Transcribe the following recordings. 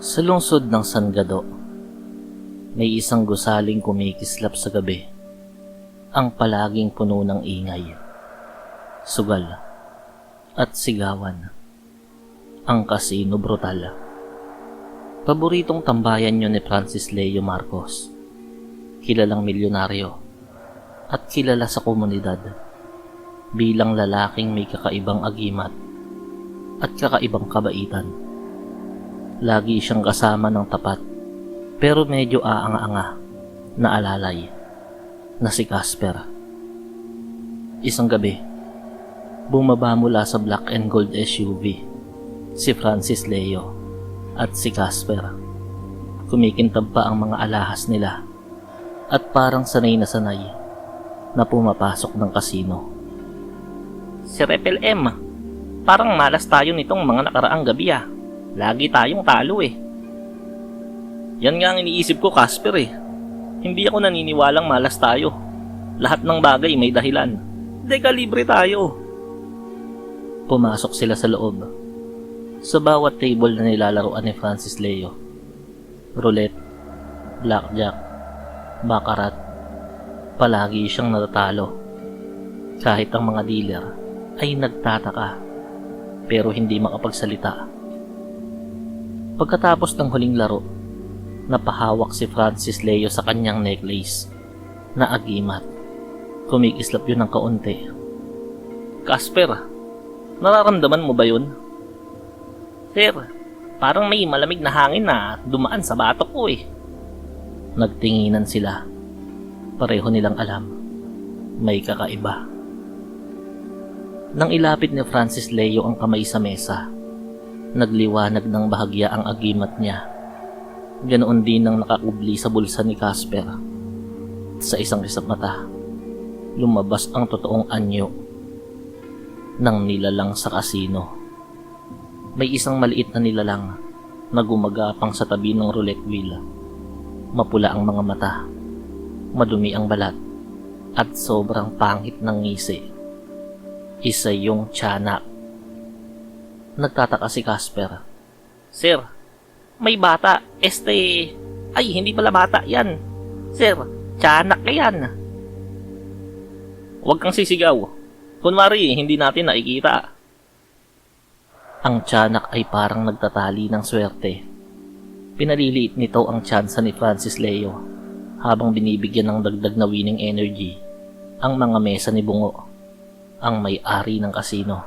Sa lungsod ng San Gado, may isang gusaling kumikislap sa gabi, ang palaging puno ng ingay, sugal, at sigawan. Ang Casino Brutal. Paboritong tambayan yun ni Francis Leo Marcos, kilalang milyonaryo at kilala sa komunidad bilang lalaking may kakaibang agimat at kakaibang kabaitan. Lagi siyang kasama ng tapat pero medyo aanga-anga na alalay na si Casper. Isang gabi, bumaba mula sa black and gold SUV si Francis Leo at si Casper. Kumikintab pa ang mga alahas nila at parang sanay na pumapasok ng kasino. Si Repel M, parang malas tayo nitong mga nakaraang gabi ah. Lagi tayong talo eh. Yan nga ang iniisip ko, Casper eh. Hindi ako naniniwalang malas tayo. Lahat ng bagay may dahilan. Deka, libre tayo. Pumasok sila sa loob. Sa bawat table na nilalaroan ni Francis Leo, roulette, blackjack, baccarat, palagi siyang natatalo. Kahit ang mga dealer ay nagtataka pero hindi makapagsalita. Pagkatapos ng huling laro, napahawak si Francis Leo sa kanyang necklace na agimat. Kumikislap yun ng kaunti. Casper, nararamdaman mo ba yun? Sir, parang may malamig na hangin na dumaan sa batok ko eh. Nagtinginan sila. Pareho nilang alam. May kakaiba. Nang ilapit ni Francis Leo ang kamay sa mesa, nagliwanag ng bahagya ang agimat niya. Ganoon din ang nakakubli sa bulsa ni Casper. Sa isang kisap mata, lumabas ang totoong anyo ng nilalang sa kasino. May isang maliit na nilalang na gumagapang sa tabi ng roulette wheel. Mapula ang mga mata, madumi ang balat, at sobrang pangit ng ngisi. Isa yung tiyanak. Nagtataka si Casper. Sir, may bata. Ay, hindi pala bata yan. Sir, tiyanak ka yan. Huwag kang sisigaw. Kunwari, hindi natin nakikita. Ang tiyanak ay parang nagtatali ng swerte. Pinaliliit nito ang tsansa ni Francis Leo habang binibigyan ng dagdag na winning energy ang mga mesa ni Bungo, ang may-ari ng kasino.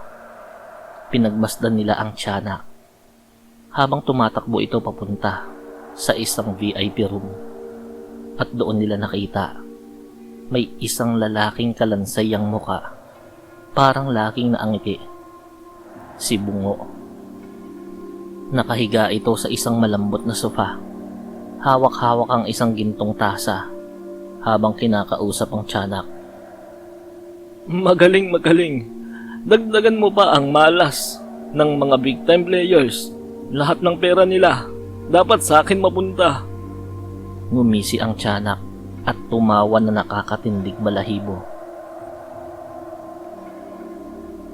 Pinagmasdan nila ang tiyanak habang tumatakbo ito papunta sa isang VIP room. At doon nila nakita may isang lalaking kalansay ang muka, parang laking naangiti. Si Bungo. Nakahiga ito sa isang malambot na sofa. Hawak-hawak ang isang gintong tasa habang kinakausap ang tiyanak. Magaling. Dagdagan mo pa ang malas ng mga big time players. Lahat ng pera nila dapat sa akin mapunta. Ngumisi ang tiyanak at tumawa na nakakatindig balahibo.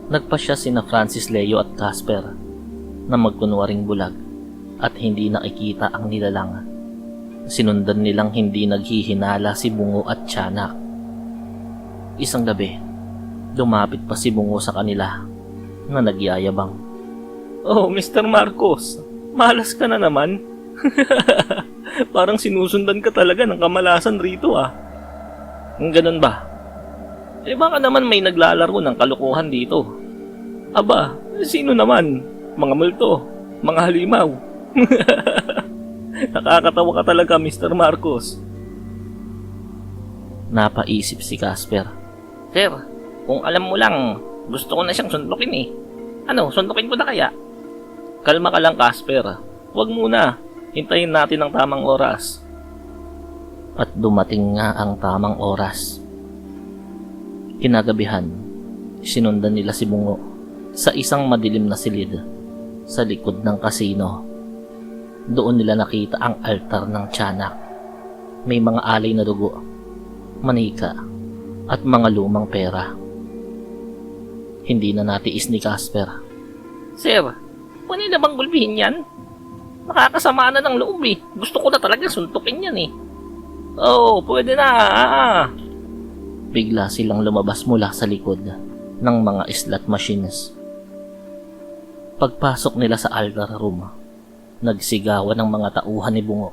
Nagpasya sina Francis Leo at Casper na magkunwaring bulag at hindi nakikita ang nilalang. Sinundan nilang hindi naghihinala si Bungo at tiyanak. Isang gabi, lumapit pa si Bungo sa kanila na nagyayabang. Oh, Mr. Marcos, malas ka na naman. Parang sinusundan ka talaga ng kamalasan rito ah. Ganun ba? Baka naman may naglalaro ng kalukuhan dito. Aba, sino naman? Mga multo, mga halimaw. Nakakatawa ka talaga, Mr. Marcos. Napaisip si Casper. Sir, kung alam mo lang, gusto ko na siyang suntukin eh. Ano, suntukin ko na kaya? Kalma ka lang, Casper. Huwag muna. Hintayin natin ang tamang oras. At dumating nga ang tamang oras. Kinagabihan, sinundan nila si Bungo sa isang madilim na silid sa likod ng kasino. Doon nila nakita ang altar ng tiyanak. May mga alay na dugo, manika, at mga lumang pera. Hindi na natiis ni Casper. Sir, pwede na bang gulpihin yan? Nakakasama na ng loob eh. Gusto ko na talaga suntukin yan eh. Oo, pwede na. Bigla silang lumabas mula sa likod ng mga slot machines. Pagpasok nila sa altar room, nagsigawan ng mga tauhan ni Bungo.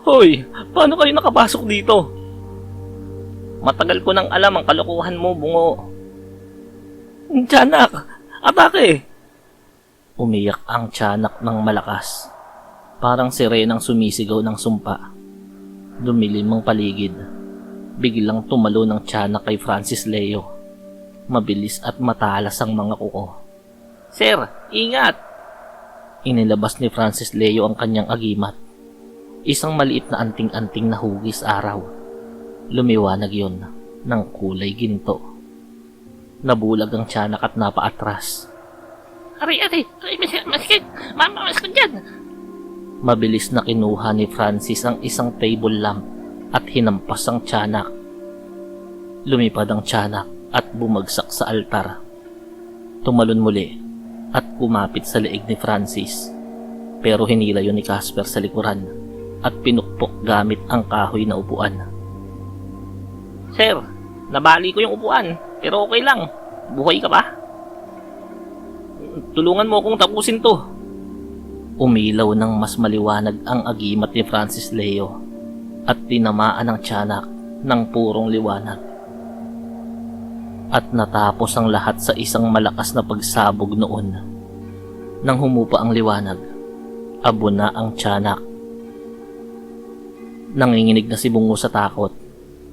Hoy, paano kayo nakapasok dito? Matagal ko nang alam ang kalokohan mo, Bungo. Tiyanak, atake! Umiyak ang tiyanak ng malakas. Parang sirenang sumisigaw ng sumpa. Dumilim ang paligid. Biglang tumalo ng tiyanak kay Francis Leo. Mabilis at matalas ang mga kuko. Sir, ingat! Inilabas ni Francis Leo ang kanyang agimat. Isang maliit na anting-anting na hugis araw. Lumiwanag yon ng kulay ginto. Nabulag ang tiyanak at napaatras. Aray, maskit! Maskit dyan! Mabilis na kinuha ni Francis ang isang table lamp at hinampas ang tiyanak. Lumipad ang tiyanak at bumagsak sa altar. Tumalon muli at kumapit sa leeg ni Francis. Pero hinila yun ni Casper sa likuran at pinukpok gamit ang kahoy na upuan. Sir, nabali ko yung upuan, pero okay lang. Buhay ka pa? Tulungan mo akong tapusin to. Umilaw ng mas maliwanag ang agimat ni Francis Leo at tinamaan ang tiyanak ng purong liwanag. At natapos ang lahat sa isang malakas na pagsabog noon. Nang humupa ang liwanag, abo na ang tiyanak. Nanginginig na si Bungo sa takot.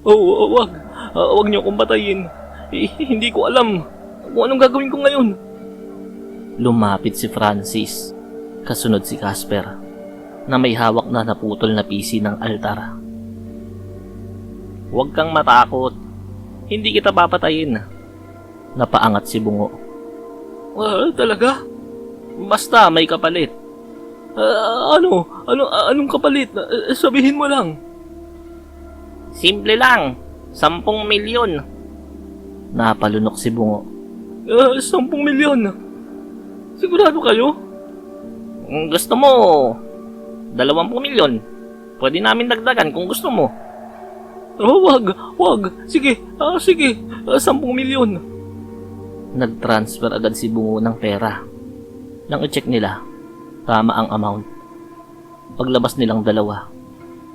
Wag niyo akong patayin. Hindi ko alam kung anong gagawin ko ngayon. Lumapit si Francis, kasunod si Casper, na may hawak na naputol na pisi ng altar. Huwag kang matakot. Hindi kita papatayin. Napaangat si Bungo. Talaga? Basta may kapalit. Anong kapalit? Sabihin mo lang. Simple lang. 10 milyon. Napalunok si Bungo. 10 milyon? Sigurado kayo? Gusto mo 20 milyon. Pwede namin dagdagan kung gusto mo. Wag. Sige. 10 milyon. Nag-transfer agad si Bungo ng pera. Nang i-check nila, tama ang amount. Paglabas nilang dalawa,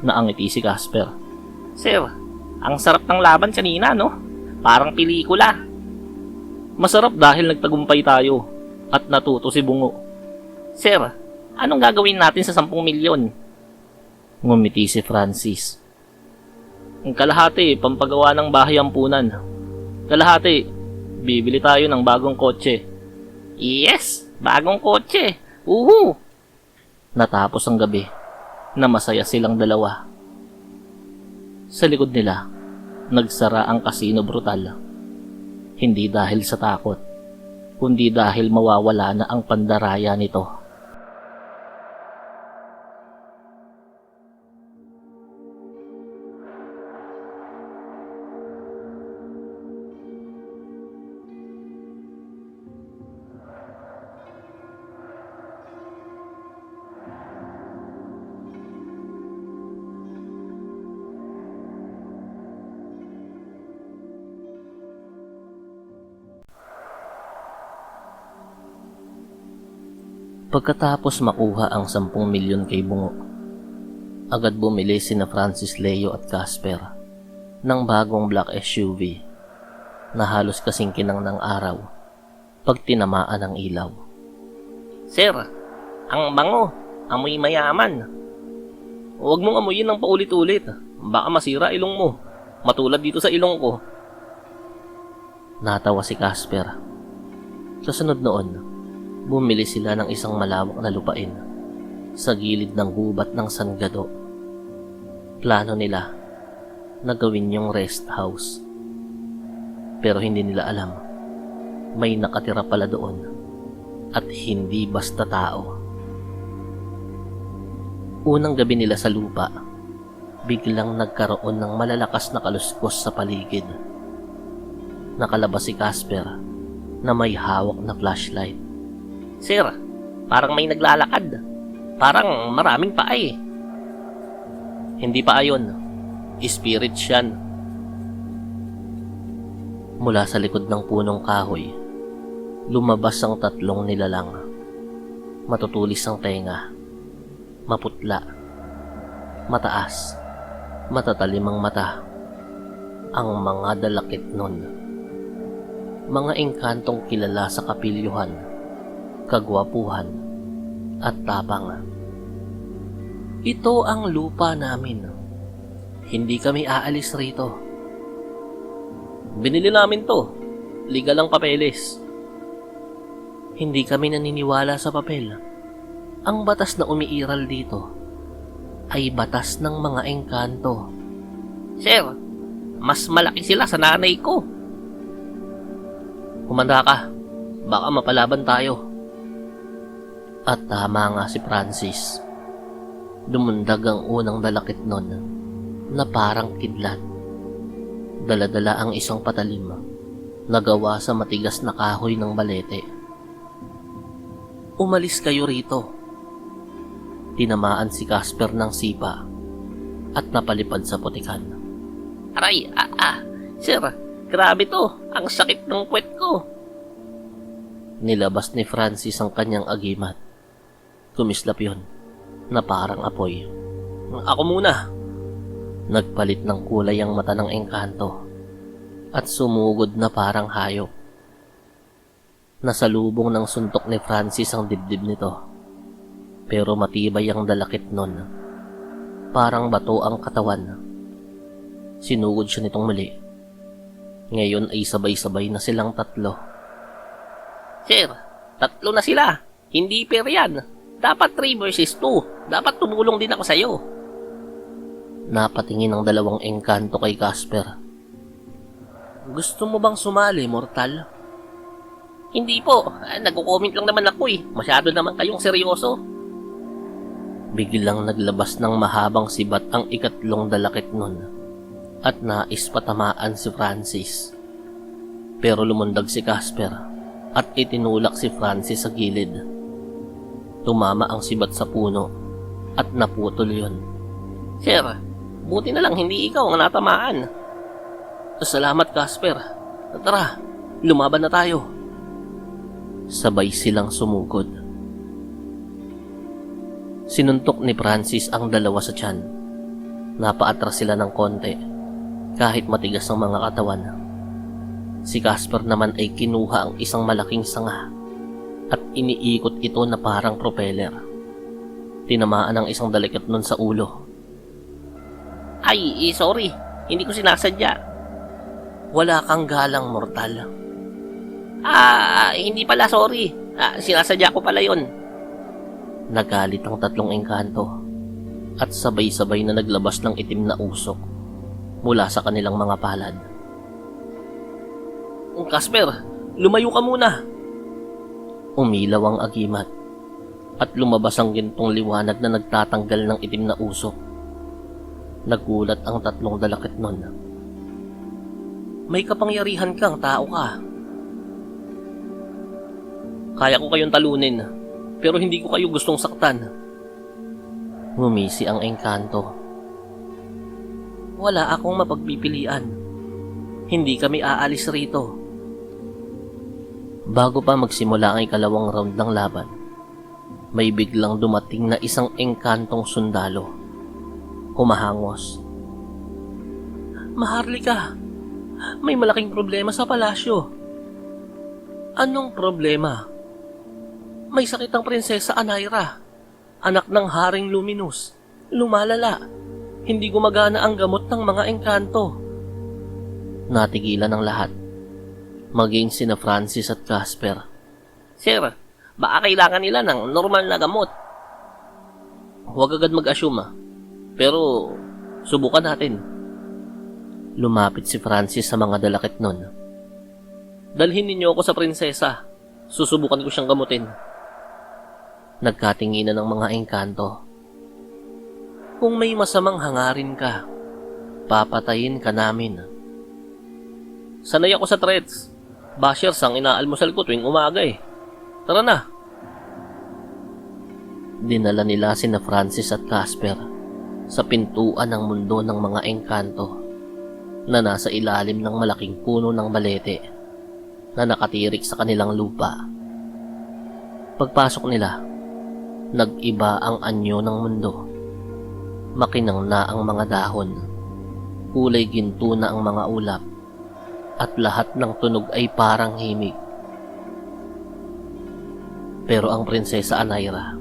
naangiti si Casper. Sir, ang sarap ng laban kanina, no? Parang pelikula. Masarap dahil nagtagumpay tayo at natuto si Bungo. Sir, anong gagawin natin sa 10 milyon? Ngumiti si Francis. Ang kalahati, pampagawa ng bahay ampunan. Kalahati, bibili tayo ng bagong kotse. Yes! Bagong kotse! Uhu! Natapos ang gabi na masaya silang dalawa. Sa likod nila, nagsara ang kasino brutal. Hindi dahil sa takot, kundi dahil mawawala na ang pandaraya nito. Pagkatapos makuha ang 10 milyon kay Bungo, agad bumili sina Francis Leo at Casper ng bagong black SUV na halos kasing kinang ng araw pag tinamaan ng ilaw. Sir, ang bango, amoy mayaman. Huwag mong amuyin ng paulit-ulit. Baka masira ilong mo, matulad dito sa ilong ko. Natawa si Casper. Sa sunod noon, bumili sila ng isang malawak na lupain sa gilid ng gubat ng San Gado. Plano nila na gawin yung rest house. Pero hindi nila alam, may nakatira pala doon at hindi basta tao. Unang gabi nila sa lupa, biglang nagkaroon ng malalakas na kaluskos sa paligid. Nakalabas si Casper na may hawak na flashlight. Sir, parang may naglalakad. Parang maraming paa eh. Hindi pa ayon. Spirits yan. Mula sa likod ng punong kahoy, lumabas ang tatlong nilalang. Matutulis ang tenga, maputla, mataas, matatalim ang mata. Ang mga dalakit nun. Mga engkantong kilala sa kapilyuhan, kagwapuhan, at tapang. Ito ang lupa namin. Hindi kami aalis rito. Binili namin to. Legal ang papeles. Hindi kami naniniwala sa papel. Ang batas na umiiral dito ay batas ng mga engkanto. Sir, mas malaki sila sa nanay ko. Kumanda ka. Baka mapalaban tayo. At tama nga si Francis. Dumundag ang unang dalakit nun na parang kidlat. Daladala ang isang patalim na gawa sa matigas na kahoy ng balete. Umalis kayo rito. Tinamaan si Casper ng sipa at napalipad sa putikan. Aray, sir, grabe to. Ang sakit ng puwet ko. Nilabas ni Francis ang kanyang agimat. Kumislap yun na parang apoy. Ako muna. Nagpalit ng kulay ang mata ng engkanto at sumugod na parang hayop. Nasalubong ng suntok ni Francis ang dibdib nito. Pero matibay ang dalakit nun. Parang bato ang katawan. Sinugod siya nitong muli. Ngayon ay sabay-sabay na silang tatlo. Sir, tatlo na sila. Hindi fair yan. Dapat 3 versus 2. Dapat tumulong din ako sa'yo. Napatingin ang dalawang engkanto kay Casper. Gusto mo bang sumali, mortal? Hindi po. Nagko-comment lang naman ako eh. Masyado naman kayong seryoso. Biglang naglabas ng mahabang sibat ang ikatlong dalakit nun at nais patamaan si Francis. Pero lumundag si Casper at itinulak si Francis sa gilid. Tumama ang sibat sa puno at naputol yun. Sir, buti na lang hindi ikaw ang natamaan. Salamat, Casper. Tara, lumaban na tayo. Sabay silang sumugod. Sinuntok ni Francis ang dalawa sa tiyan. Napaatras sila ng konti, kahit matigas ang mga katawan. Si Casper naman ay kinuha ang isang malaking sanga at iniikot ito na parang propeller. Tinamaan ang isang dalakit nun sa ulo. Ay, sorry. Hindi ko sinasadya. Wala kang galang, mortal. Hindi pala, sorry. Sinasadya ko pala yon. Nagalit ang tatlong engkanto at sabay-sabay na naglabas ng itim na usok mula sa kanilang mga palad. Casper, lumayo ka muna. Umilaw ang agimat at lumabas ang gintong liwanag na nagtatanggal ng itim na usok. Nagulat ang tatlong dalakit nun. May kapangyarihan kang tao ka. Kaya ko kayong talunin, pero hindi ko kayo gustong saktan. Ngumisi ang engkanto. Wala akong mapagpipilian. Hindi kami aalis rito. Bago pa magsimula ang ikalawang round ng laban, may biglang dumating na isang engkantong sundalo. Humahangos. Maharlika, may malaking problema sa palasyo. Anong problema? May sakit ang prinsesa Anaira, anak ng Haring Luminous. Lumalala. Hindi gumagana ang gamot ng mga engkanto. Natigilan ang lahat, maging sina Francis at Casper. Sir, baka kailangan nila ng normal na gamot. Huwag agad mag-assume, pero subukan natin. Lumapit si Francis sa mga dalakit nun. Dalhin ninyo ako sa prinsesa. Susubukan ko siyang gamutin. Nagkatinginan ng mga engkanto. Kung may masamang hangarin ka, papatayin ka namin. Sanay ako sa threats. Bashers ang inaalmusal ko tuwing umaga eh. Tara na. Dinala nila sina Francis at Casper sa pintuan ng mundo ng mga engkanto na nasa ilalim ng malaking puno ng balete na nakatirik sa kanilang lupa. Pagpasok nila, nag-iba ang anyo ng mundo. Makinang na ang mga dahon, kulay ginto na ang mga ulap, at lahat ng tunog ay parang himig. Pero ang Prinsesa Anaira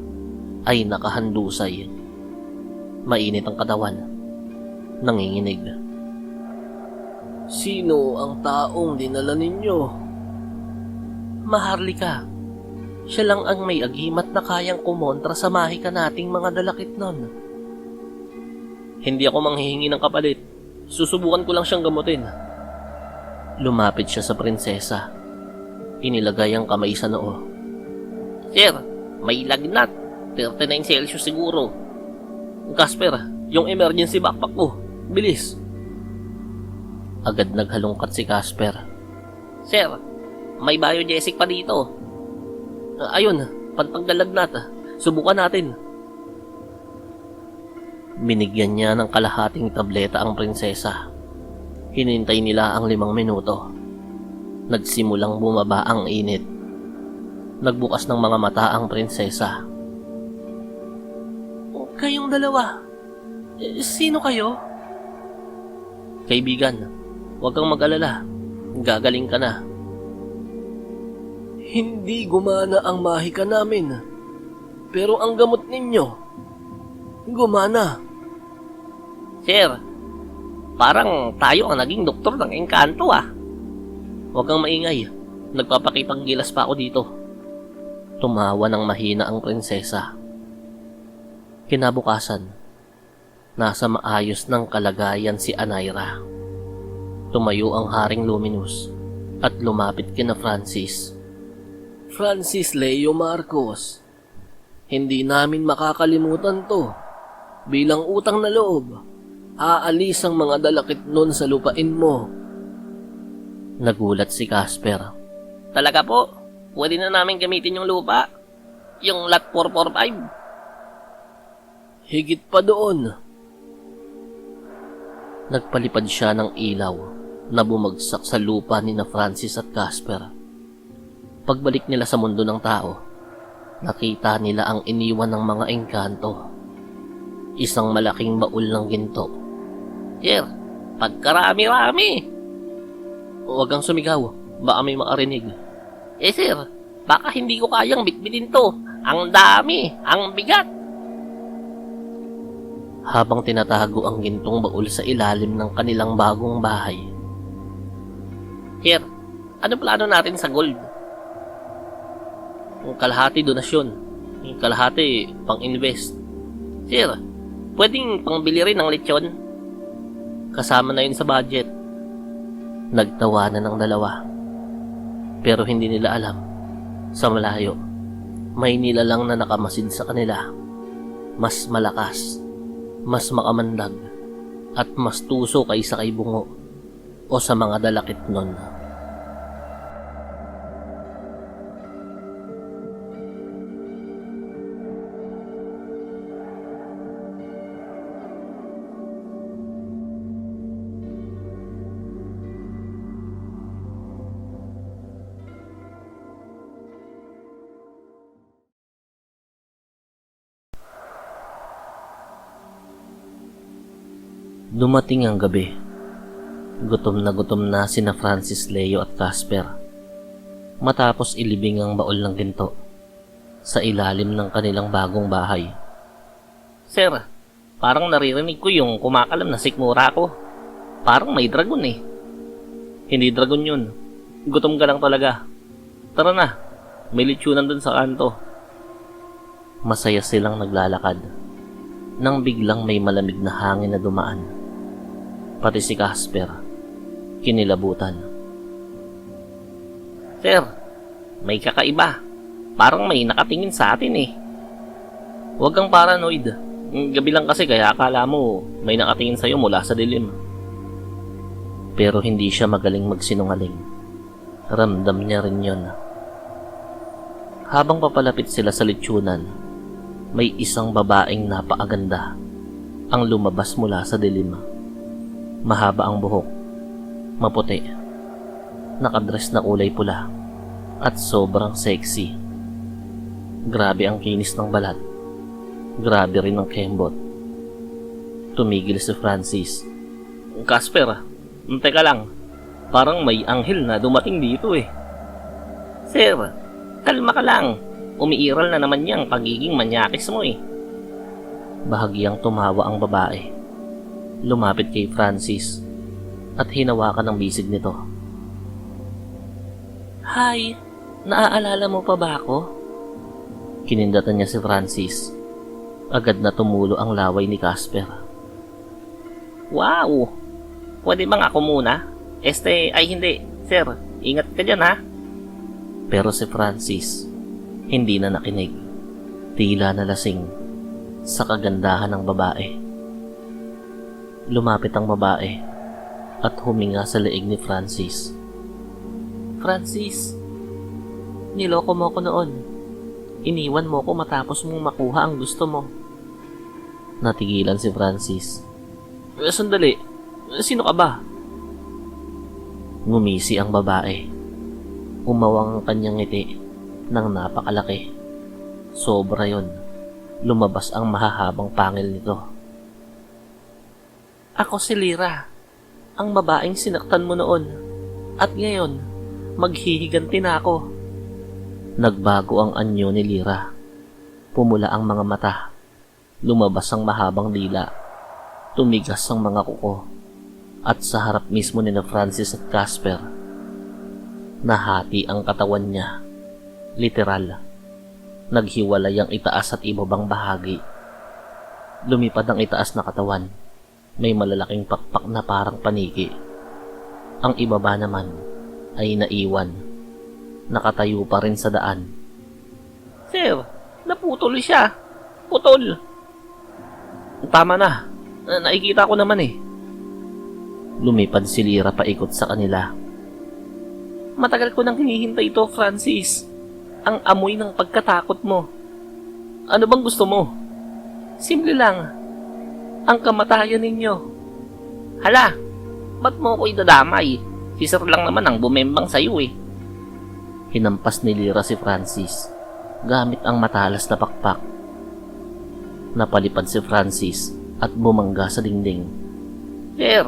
ay nakahandusay. Mainit ang katawan, nanginginig. Sino ang taong dinala ninyo? Maharlika. Siya lang ang may agimat na kayang kumontra sa mahika nating mga dalakit nun. Hindi ako manghihingi ng kapalit. Susubukan ko lang siyang gamutin. Lumapit siya sa prinsesa. Inilagay ang kamay sa noo. Sir, may lagnat. 39 Celsius siguro. Casper, yung emergency backpack ko. Bilis. Agad naghalungkat si Casper. Sir, may biogesic pa dito. Ayun, pantanggal-lagnat. Subukan natin. Binigyan niya ng kalahating tableta ang prinsesa. Hinintay nila ang 5 minuto. Nagsimulang bumaba ang init. Nagbukas ng mga mata ang prinsesa. Kayong dalawa, sino kayo? Kaibigan, huwag kang mag-alala. Gagaling ka na. Hindi gumana ang mahika namin. Pero ang gamot ninyo, gumana. Sir, parang tayo ang naging doktor ng engkanto ah. Huwag kang maingay. Nagpapakitang gilas pa ako dito. Tumawa ng mahina ang prinsesa. Kinabukasan, nasa maayos ng kalagayan si Anaira. Tumayo ang Haring Luminous at lumapit kina Francis. Francis Leo Marcos, hindi namin makakalimutan to. Bilang utang na loob, aalis ang mga dalakit nun sa lupain mo. Nagulat si Casper. Talaga po? Pwede na namin gamitin yung lupa? Yung lot 445? Higit pa doon. Nagpalipad siya ng ilaw na bumagsak sa lupa ni na Francis at Casper. Pagbalik nila sa mundo ng tao, nakita nila ang iniwan ng mga engkanto. Isang malaking baul ng ginto. Sir, pagkarami-rami. Huwag kang sumigaw, baka may makarinig. Sir, baka hindi ko kayang bitbitin to. Ang dami, ang bigat. Habang tinatago ang gintong baul sa ilalim ng kanilang bagong bahay. Sir, ano plano natin sa gold? Yung kalahati donasyon, yung kalahati pang-invest. Sir, pwedeng pangbili rin ng lechon? Kasama na yun sa budget. Nagtawanan ng dalawa. Pero hindi nila alam, sa malayo, may nilalang na nakamasid sa kanila. Mas malakas, mas makamandag, at mas tuso kaysa kay bungo o sa mga dalakit nun. Dumating ang gabi. Gutom na sina Francis Leo at Casper. Matapos ilibing ang baol ng ginto sa ilalim ng kanilang bagong bahay. Sir, parang naririnig ko yung kumakalam na sikmura ko. Parang may dragon eh. Hindi dragon yun. Gutom ka lang talaga. Tara na, may lechonan dun sa kanto. Masaya silang naglalakad nang biglang may malamig na hangin na dumaan. Pati si Casper, kinilabutan. Sir, may kakaiba. Parang may nakatingin sa atin eh. Huwag kang paranoid. Gabi lang kasi kaya akala mo may nakatingin sa'yo mula sa dilim. Pero hindi siya magaling magsinungaling. Ramdam niya rin yun. Habang papalapit sila sa lechonan, may isang babaeng napakaganda ang lumabas mula sa dilim. Mahaba ang buhok, maputi, nakadress na kulay pula, at sobrang sexy. Grabe ang kinis ng balat, grabe rin ang kembot. Tumigil si Francis. Casper, teka lang. Parang may anghel na dumating dito eh. Sir, kalma ka lang. Umiiral na naman yang pagiging manyakis mo eh. Bahagyang tumawa ang babae. Lumapit kay Francis at hinawakan ang bisig nito. Hi, naaalala mo pa ba ako? Kinindatan niya si Francis. Agad na tumulo ang laway ni Casper. Wow! Pwede bang ako muna? Ay hindi. Sir, ingat ka dyan ha. Pero si Francis, hindi na nakinig. Tila nalasing sa kagandahan ng babae. Lumapit ang babae at huminga sa leeg ni Francis. Francis, niloko mo ko noon. Iniwan mo ko matapos mong makuha ang gusto mo. Natigilan si Francis. Sandali, sino ka ba? Ngumisi ang babae. Umawang ang kanyang ngiti ng napakalaki. Sobra yon. Lumabas ang mahahabang pangil nito. Ako si Lyra, ang babaeng sinaktan mo noon. At ngayon, maghihiganti na ako. Nagbago ang anyo ni Lyra. Pumula ang mga mata. Lumabas ang mahabang dila. Tumigas ang mga kuko. At sa harap mismo ni na Francis at Casper, nahati ang katawan niya. Literal. Naghiwalay ang itaas at ibabang bahagi. Lumipad ang itaas na katawan. May malalaking pakpak na parang paniki. Ang ibaba naman ay naiwan. Nakatayo pa rin sa daan. Sir, naputol siya. Putol. Tama na. Nakikita ko naman eh. Lumipad si Lyra paikot sa kanila. Matagal ko nang hinihintay ito, Francis. Ang amoy ng pagkatakot mo. Ano bang gusto mo? Simple lang. Ang kamatayan ninyo. Hala, ba't mo ako idadamay? Si Sir lang naman ang bumembang sa'yo eh. Hinampas ni Lyra si Francis gamit ang matalas na pakpak. Napalipad si Francis at bumangga sa dingding. Sir!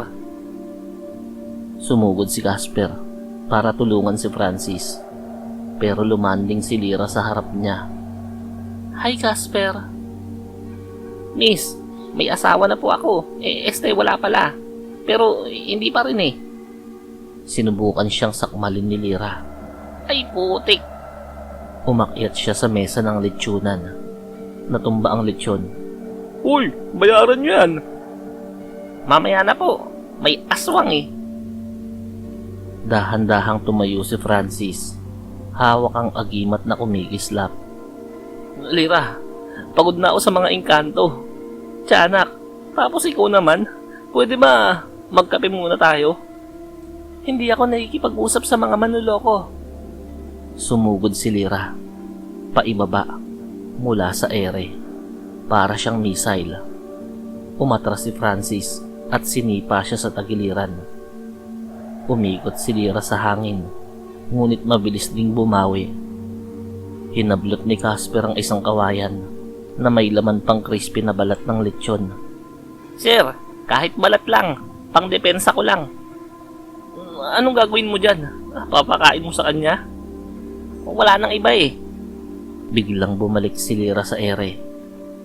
Sumugod si Casper para tulungan si Francis. Pero lumanding si Lyra sa harap niya. Hi, Casper. Miss, may asawa na po ako. Wala pala. Pero hindi pa rin eh. Sinubukan siyang sakmalin ni Lyra. Ay putik. Umakyat siya sa mesa ng lechonan. Natumba ang lechon. Uy, bayaran niyo yan. Mamaya na po. May aswang eh. Dahan-dahang tumayo si Francis. Hawak ang agimat na kumikislap. Lyra, pagod na ako sa mga engkanto. Tiyanak, tapos ikaw naman, pwede ba magkape muna tayo? Hindi ako nakikipag-usap sa mga manloloko. Sumugod si Lyra. Paibaba, mula sa ere. Para siyang missile. Umatras si Francis at sinipa siya sa tagiliran. Umikot si Lyra sa hangin, ngunit mabilis ding bumawi. Hinablot ni Casper ang isang kawayan na may laman pang crispy na balat ng lechon. Sir, kahit balat lang, pang-depensa ko lang. Anong gagawin mo dyan? Papakain mo sa kanya? Wala nang iba eh. Biglang bumalik si Lyra sa ere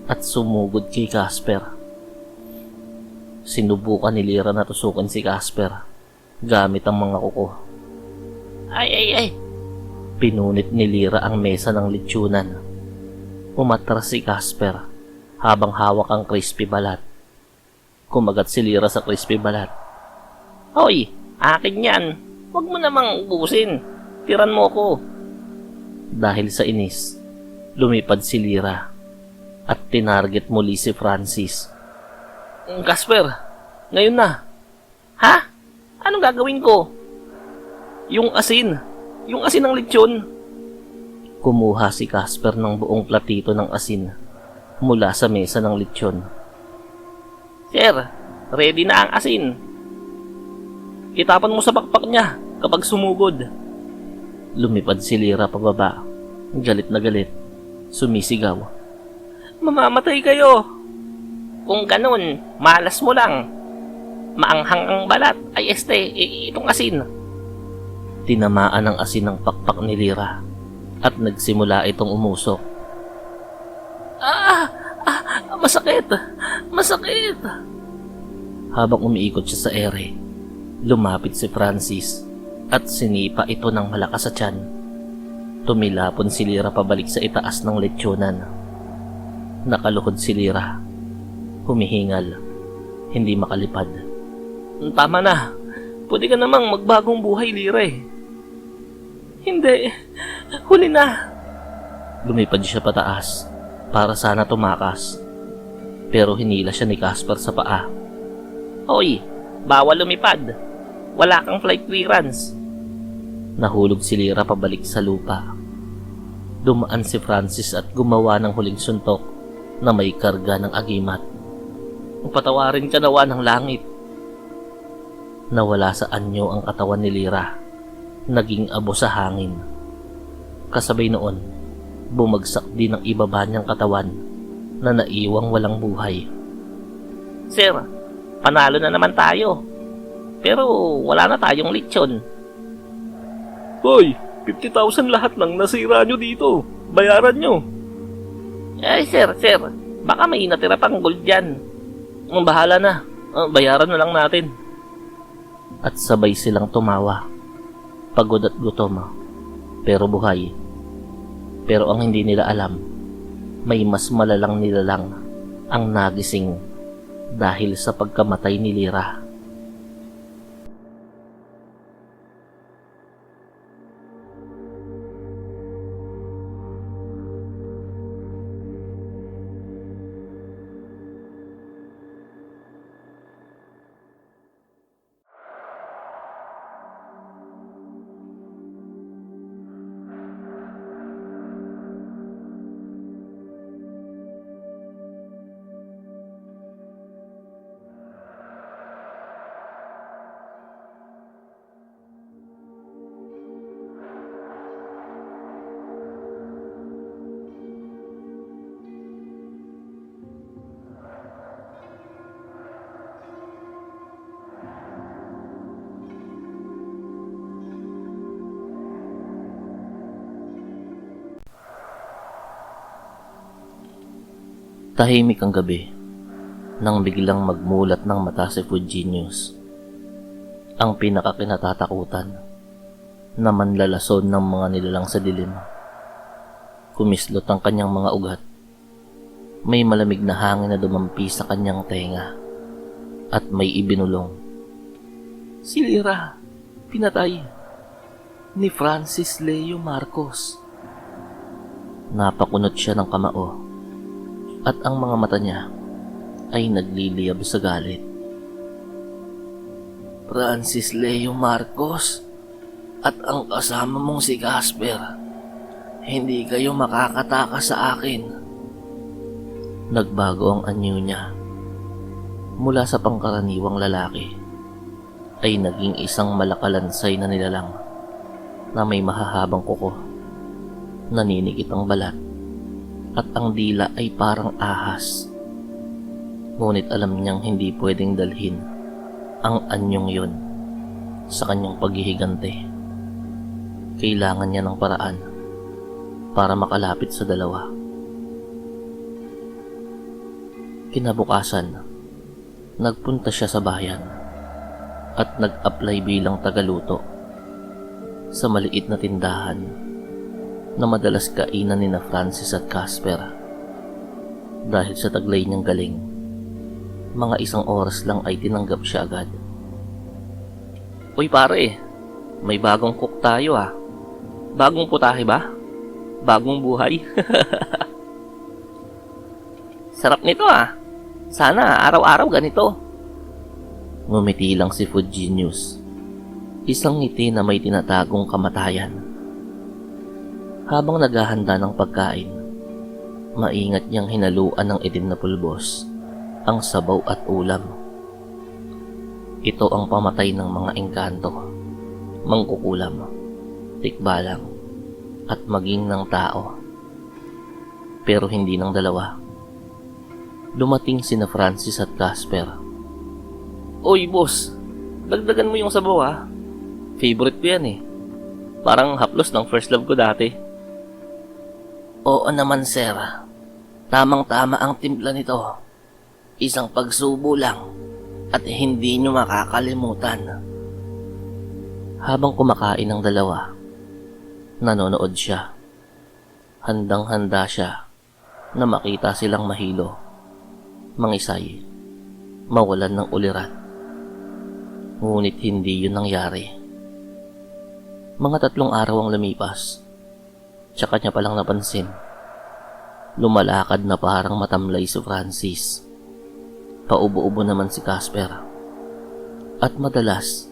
at sumugod kay Casper. Sinubukan ni Lyra na tusukan si Casper gamit ang mga kuko. Ay. Pinunit ni Lyra ang mesa ng lechonan. Umatras si Casper habang hawak ang crispy balat. Kumagat si Lyra sa crispy balat. Hoy, akin yan. Huwag mo namang ubusin. Tiran mo ko. Dahil sa inis, lumipad si Lyra at tinarget muli si Francis. Casper, ngayon na. Ha? Anong gagawin ko? Yung asin ng lechon. Kumuha si Casper ng buong platito ng asin mula sa mesa ng lechon. Sir, ready na ang asin. Itapon mo sa bakpak niya kapag sumugod. Lumipad si Lyra pababa, galit na galit, sumisigaw. Mamamatay kayo. Kung ganun, malas mo lang. Maanghang ang balat ay itong asin. Tinamaan ng asin ng pakpak ni Lyra at nagsimula itong umusok. Masakit! Masakit! Habang umiikot siya sa ere, lumapit si Francis at sinipa ito ng malakas sa tiyan. Tumilapon si Lyra pabalik sa itaas ng lechonan. Nakaluhod si Lyra. Humihingal. Hindi makalipad. Tama na. Pwede ka namang magbagong buhay, Lyra eh. Hindi. Huli na. Lumipad siya pataas para sana tumakas. Pero hinila siya ni Casper sa paa. Hoy, bawal lumipad. Wala kang flight clearance. Nahulog si Lyra pabalik sa lupa. Dumaan si Francis at gumawa ng huling suntok na may karga ng agimat. Patawarin ka nawa ng langit. Nawala sa anyo ang katawan ni Lyra. Naging abo sa hangin. Kasabay noon, bumagsak din ang ibaba niyang katawan na naiwang walang buhay. Sir, panalo na naman tayo. Pero wala na tayong lechon. Hoy, 50,000 lahat ng nasira nyo dito. Bayaran nyo. Sir, baka may natira pang gold dyan. Bahala na. Bayaran na lang natin. At sabay silang tumawa. Pagod at gutom, pero buhay. Pero ang hindi nila alam, may mas malalang nilalang ang nagising dahil sa pagkamatay ni Lyra. Tahimik ang gabi nang biglang magmulat ng mata si Food Genius. Ang pinakakinatatakutan na manlalason ng mga nilalang sa dilim. Kumislot ang kanyang mga ugat. May malamig na hangin na dumampi sa kanyang tenga at may ibinulong. Si Lyra, pinatay ni Francis Leo Marcos. Napakunot siya ng kamao at ang mga mata niya ay nagliliyab sa galit. Francis Leo Marcos at ang kasama mong si Casper, hindi kayo makakatakas sa akin. Nagbago ang anyo niya. Mula sa pangkaraniwang lalaki ay naging isang malakalansay na nilalang na may mahahabang kuko, naninikit ang balat, at ang dila ay parang ahas. Ngunit alam niyang hindi pwedeng dalhin ang anyong yon sa kanyang paghihigante. Kailangan niya ng paraan para makalapit sa dalawa. Kinabukasan, nagpunta siya sa bayan at nag-apply bilang tagaluto sa maliit na tindahan na madalas kainan ni na Francis at Casper. Dahil sa taglay niyang galing, mga 1 oras lang ay tinanggap siya agad. Uy pare, may bagong cook tayo ah. Bagong putahe ba? Bagong buhay? Sarap nito ah. Sana araw-araw ganito. Ngumiti lang si Food Genius. Isang ngiti na may tinatagong kamatayan. Habang naghahanda ng pagkain, Maingat niyang hinaluan ng itim na pulbos ang sabaw at ulam. Ito ang pamatay ng mga engkanto, mangkukulam, tikbalang, at maging ng tao. Pero hindi ng dalawa. Dumating sina Francis at Casper. Oy, boss. Dagdagan mo yung sabaw, ha? Favorite ko yan, eh. Parang haplos ng first love ko dati. Oo naman, sir. Tamang-tama ang timpla nito. Isang pagsubo lang at hindi nyo makakalimutan. Habang kumakain ang dalawa, nanonood siya. Handang-handa siya na makita silang mahilo, mangisay, mawalan ng uliran. Ngunit hindi yun nangyari. Mga 3 araw ang lumipas, tsaka niya palang napansin. Lumalakad na parang matamlay si Francis. Paubo-ubo naman si Casper. At madalas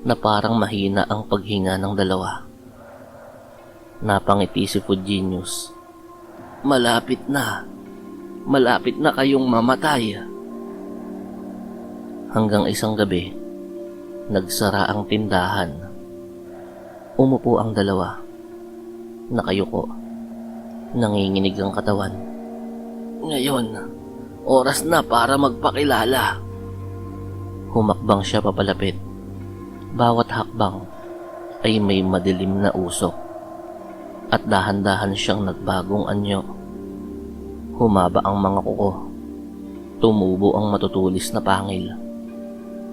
na parang mahina ang paghinga ng dalawa. Napangiti si Fudginius. Malapit na kayong mamatay. Hanggang isang gabi, nagsara ang tindahan. Umupo ang dalawa. Nakayuko. Nanginginig ang katawan. Ngayon, oras na para magpakilala. Humakbang siya papalapit. Bawat hakbang ay may madilim na usok. At dahan-dahan siyang nagbagong anyo. Humaba ang mga kuko. Tumubo ang matutulis na pangil.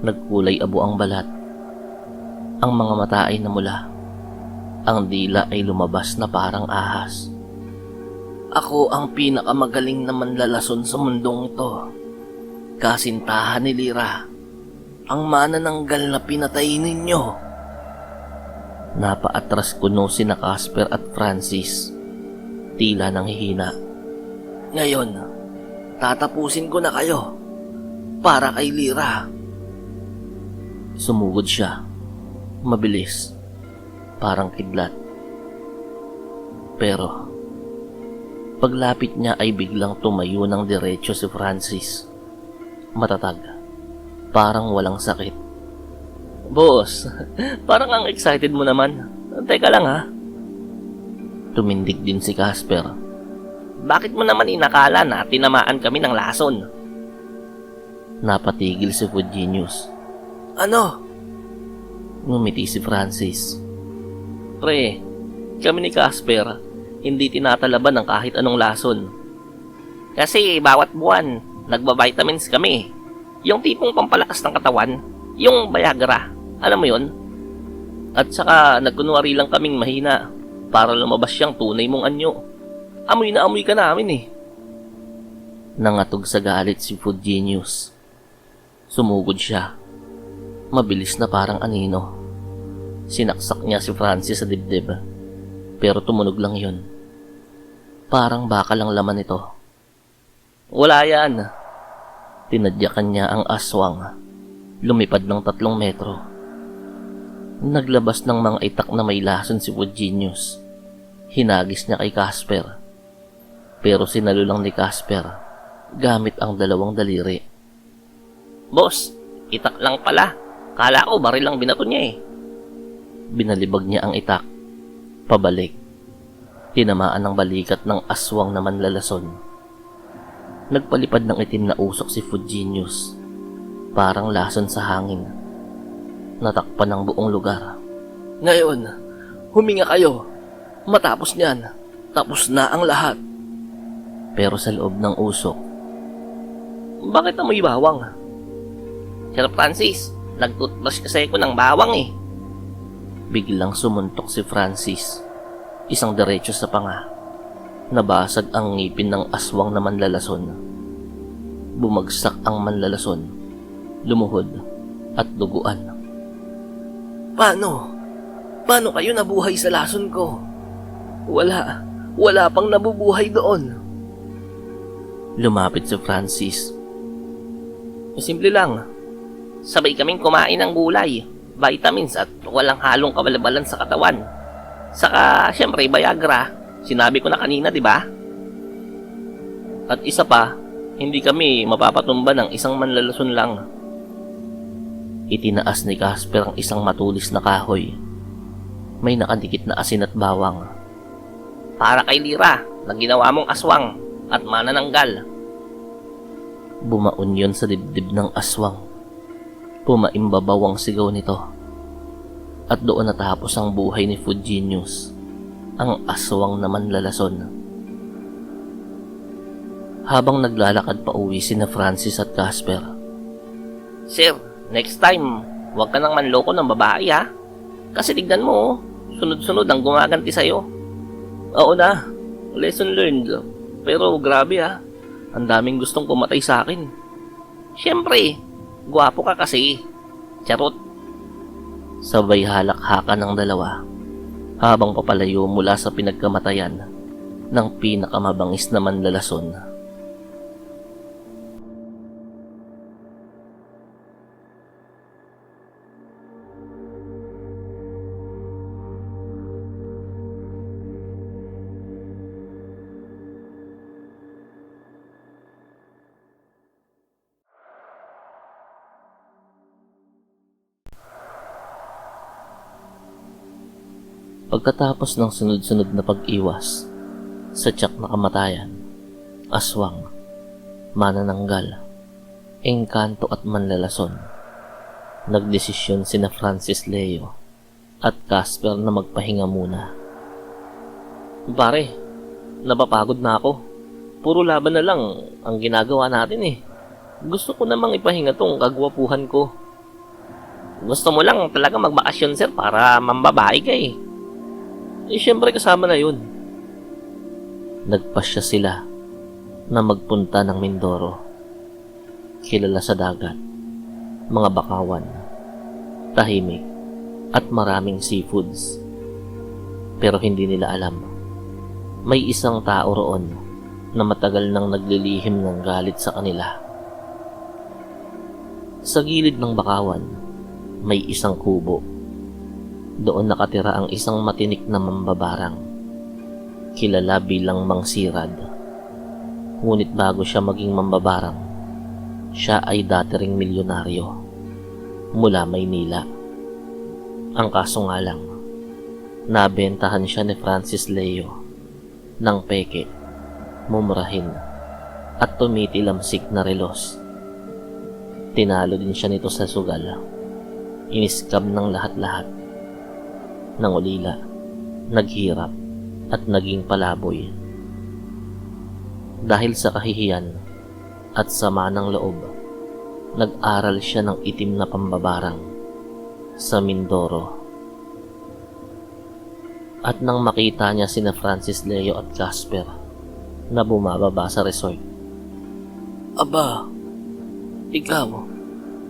Nagkulay abo ang balat. Ang mga mata ay namula. Ang dila ay lumabas na parang ahas. Ako ang pinakamagaling na manlalason sa mundong ito. Kasintahan ni Lyra. Ang manananggal na pinatay ninyo. Napaatras kuno sina Casper at Francis. Tila nanghihina. Ngayon, tatapusin ko na kayo. Para kay Lyra. Sumugod siya. Mabilis. Parang kidlat. Pero paglapit niya ay biglang tumayo ng diretso si Francis. Matatag. Parang walang sakit. Boss, parang ang excited mo naman. Teka lang, ha? Tumindig din si Casper. Bakit mo naman inakala na tinamaan kami ng lason? Napatigil si Fudginius. Ano? Ngumiti si Francis. Pre, kami ni Casper, hindi tinatalaban ng kahit anong lason. Kasi bawat buwan, nagba-vitamins kami. Yung tipong pampalakas ng katawan, yung Viagra, alam mo yun? At saka nagkunwari lang kaming mahina para lumabas siyang tunay mong anyo. Amoy na amoy ka namin eh. Nangatog sa galit si Fudginius. Sumugod siya. Mabilis na parang anino. Sinaksak niya si Francis sa dibdib. Pero tumunog lang yun. Parang baka lang laman ito. Wala yan. Tinadyakan niya ang aswang. Lumipad ng 3 metro. Naglabas ng mga itak na may lason si Fudginius. Hinagis niya kay Casper. Pero sinalo lang ni Casper gamit ang 2 daliri. Boss, itak lang pala. Kala ko baril lang binato niya eh. Binalibag niya ang itak. Pabalik. Tinamaan ng balikat ng aswang na manlalason. Nagpalipad ng itim na usok si Fudginius. Parang lason sa hangin. Natakpan ng buong lugar. Ngayon, huminga kayo. Matapos niyan, tapos na ang lahat. Pero sa loob ng usok, bakit amoy bawang? Sir Francis, nag-toothbrush kasi ko ng bawang eh. biglang sumuntok si Francis. Isang diretso sa panga. Nabasag ang ngipin ng aswang na manlalason. Bumagsak ang manlalason. Lumuhod at duguan. Paano? Paano kayo nabuhay sa lason ko? Wala pang nabubuhay doon. Lumapit si Francis. Simple lang. Sabay kaming kumain ng gulay, vitamins at walang halong kabalabalan sa katawan. Saka, syempre, Viagra. Sinabi ko na kanina, di ba? At isa pa, hindi kami mapapatumba ng isang manlalason lang. Itinaas ni Casper ang isang matulis na kahoy. May nakadikit na asin at bawang. Para kay Lira na ginawa mong aswang at manananggal. Bumaon yon sa dibdib ng aswang. Pumaimbabaw ang sigaw nito. At doon natapos ang buhay ni Food Genius, ang aswang na manlalason. Habang naglalakad pa uwi sina Francis at Casper. Sir, next time, huwag ka nang manloko ng babae ha. Kasi tignan mo, oh, sunod-sunod ang gumaganti sa'yo. Oo na, lesson learned. Pero grabe ha, ang daming gustong pumatay sa akin. Siyempre, gwapo ka kasi. Charot. Sabay halakhakan ng dalawa habang papalayo mula sa pinagkamatayan ng pinakamabangis na manlalason. Pagkatapos ng sunod-sunod na pag-iwas sa tiyak na kamatayan, aswang, manananggal, engkanto at manlalason, nagdesisyon sina Francis Leo at Casper na magpahinga muna. Pare, napapagod na ako. Puro laban na lang ang ginagawa natin eh. Gusto ko namang ipahinga tong kagwapuhan ko. Gusto mo lang talaga magbakasyon, sir, para mambabae ka eh. Syempre kasama na yun. Nagpasya sila na magpunta ng Mindoro, kilala sa dagat, mga bakawan, tahimik, at maraming seafoods. Pero hindi nila alam, may isang tao roon na matagal nang naglilihim ng galit sa kanila. Sa gilid ng bakawan, may isang kubo. Doon nakatira ang isang matinik na mambabarang, kilala bilang Mang Sirad. Ngunit bago siya maging mambabarang, siya ay dati ring milyonaryo mula Maynila. Ang kaso nga lang, nabentahan siya ni Francis Leo ng peke, mumurahin at tumitilamsik na relos. Tinalo din siya nito sa sugal. Iniskab ng lahat-lahat. Nangulila, naghirap, at naging palaboy. Dahil sa kahihiyan at sama ng loob, nag-aral siya ng itim na pambabarang sa Mindoro. At nang makita niya sina Francis Leo at Casper na bumababa sa resort. Aba, ikaw,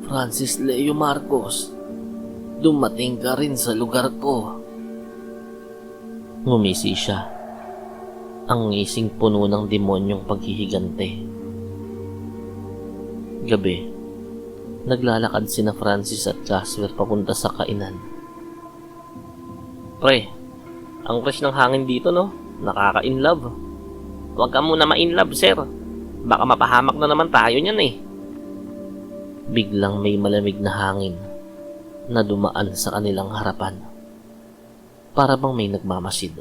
Francis Leo Marcos, dumating ka rin sa lugar ko. Ngumisi siya, ang ngising puno ng demonyong paghihigante. Gabi, naglalakad sina Francis at Casper papunta sa kainan. Pre, ang fresh ng hangin dito no, nakaka-inlove. Huwag ka muna ma-inlove, sir. Baka mapahamak na naman tayo niyan eh. Biglang may malamig na hangin na dumaan sa kanilang harapan. Para bang may nagmamasid.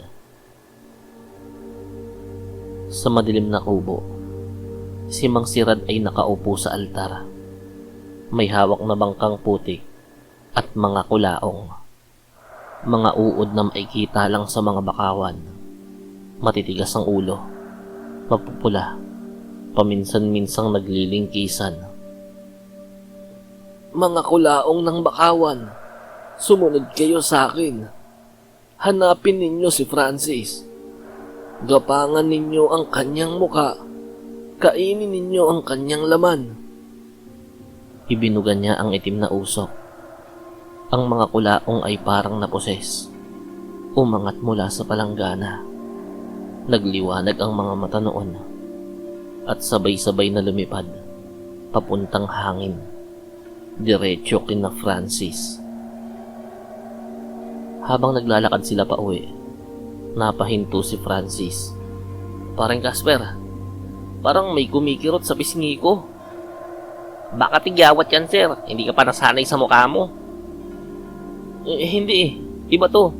Sa madilim na kubo, si Mang Sirad ay nakaupo sa altar. May hawak na bangkang putik at mga kulaong. Mga uod na makikita lang sa mga bakawan. Matitigas ang ulo, mapupula, paminsan-minsang naglilingkisan. Mga kulaong ng bakawan, sumunod kayo sa akin. Hanapin ninyo si Francis. Gapangan ninyo ang kanyang muka. Kainin ninyo ang kanyang laman. Ibinugan niya ang itim na usok. Ang mga kulaong ay parang naposes. Umangat mula sa palanggana. Nagliwanag ang mga mata noon. At sabay-sabay na lumipad, papuntang hangin. Diretso kina Francis. Habang naglalakad sila pa uwi, napahinto si Francis. Parang Casper, Parang may kumikirot sa pisngi ko. Baka tigyawat yan, sir. Hindi ka pa nasanay sa mukha mo. Hindi eh. Iba to.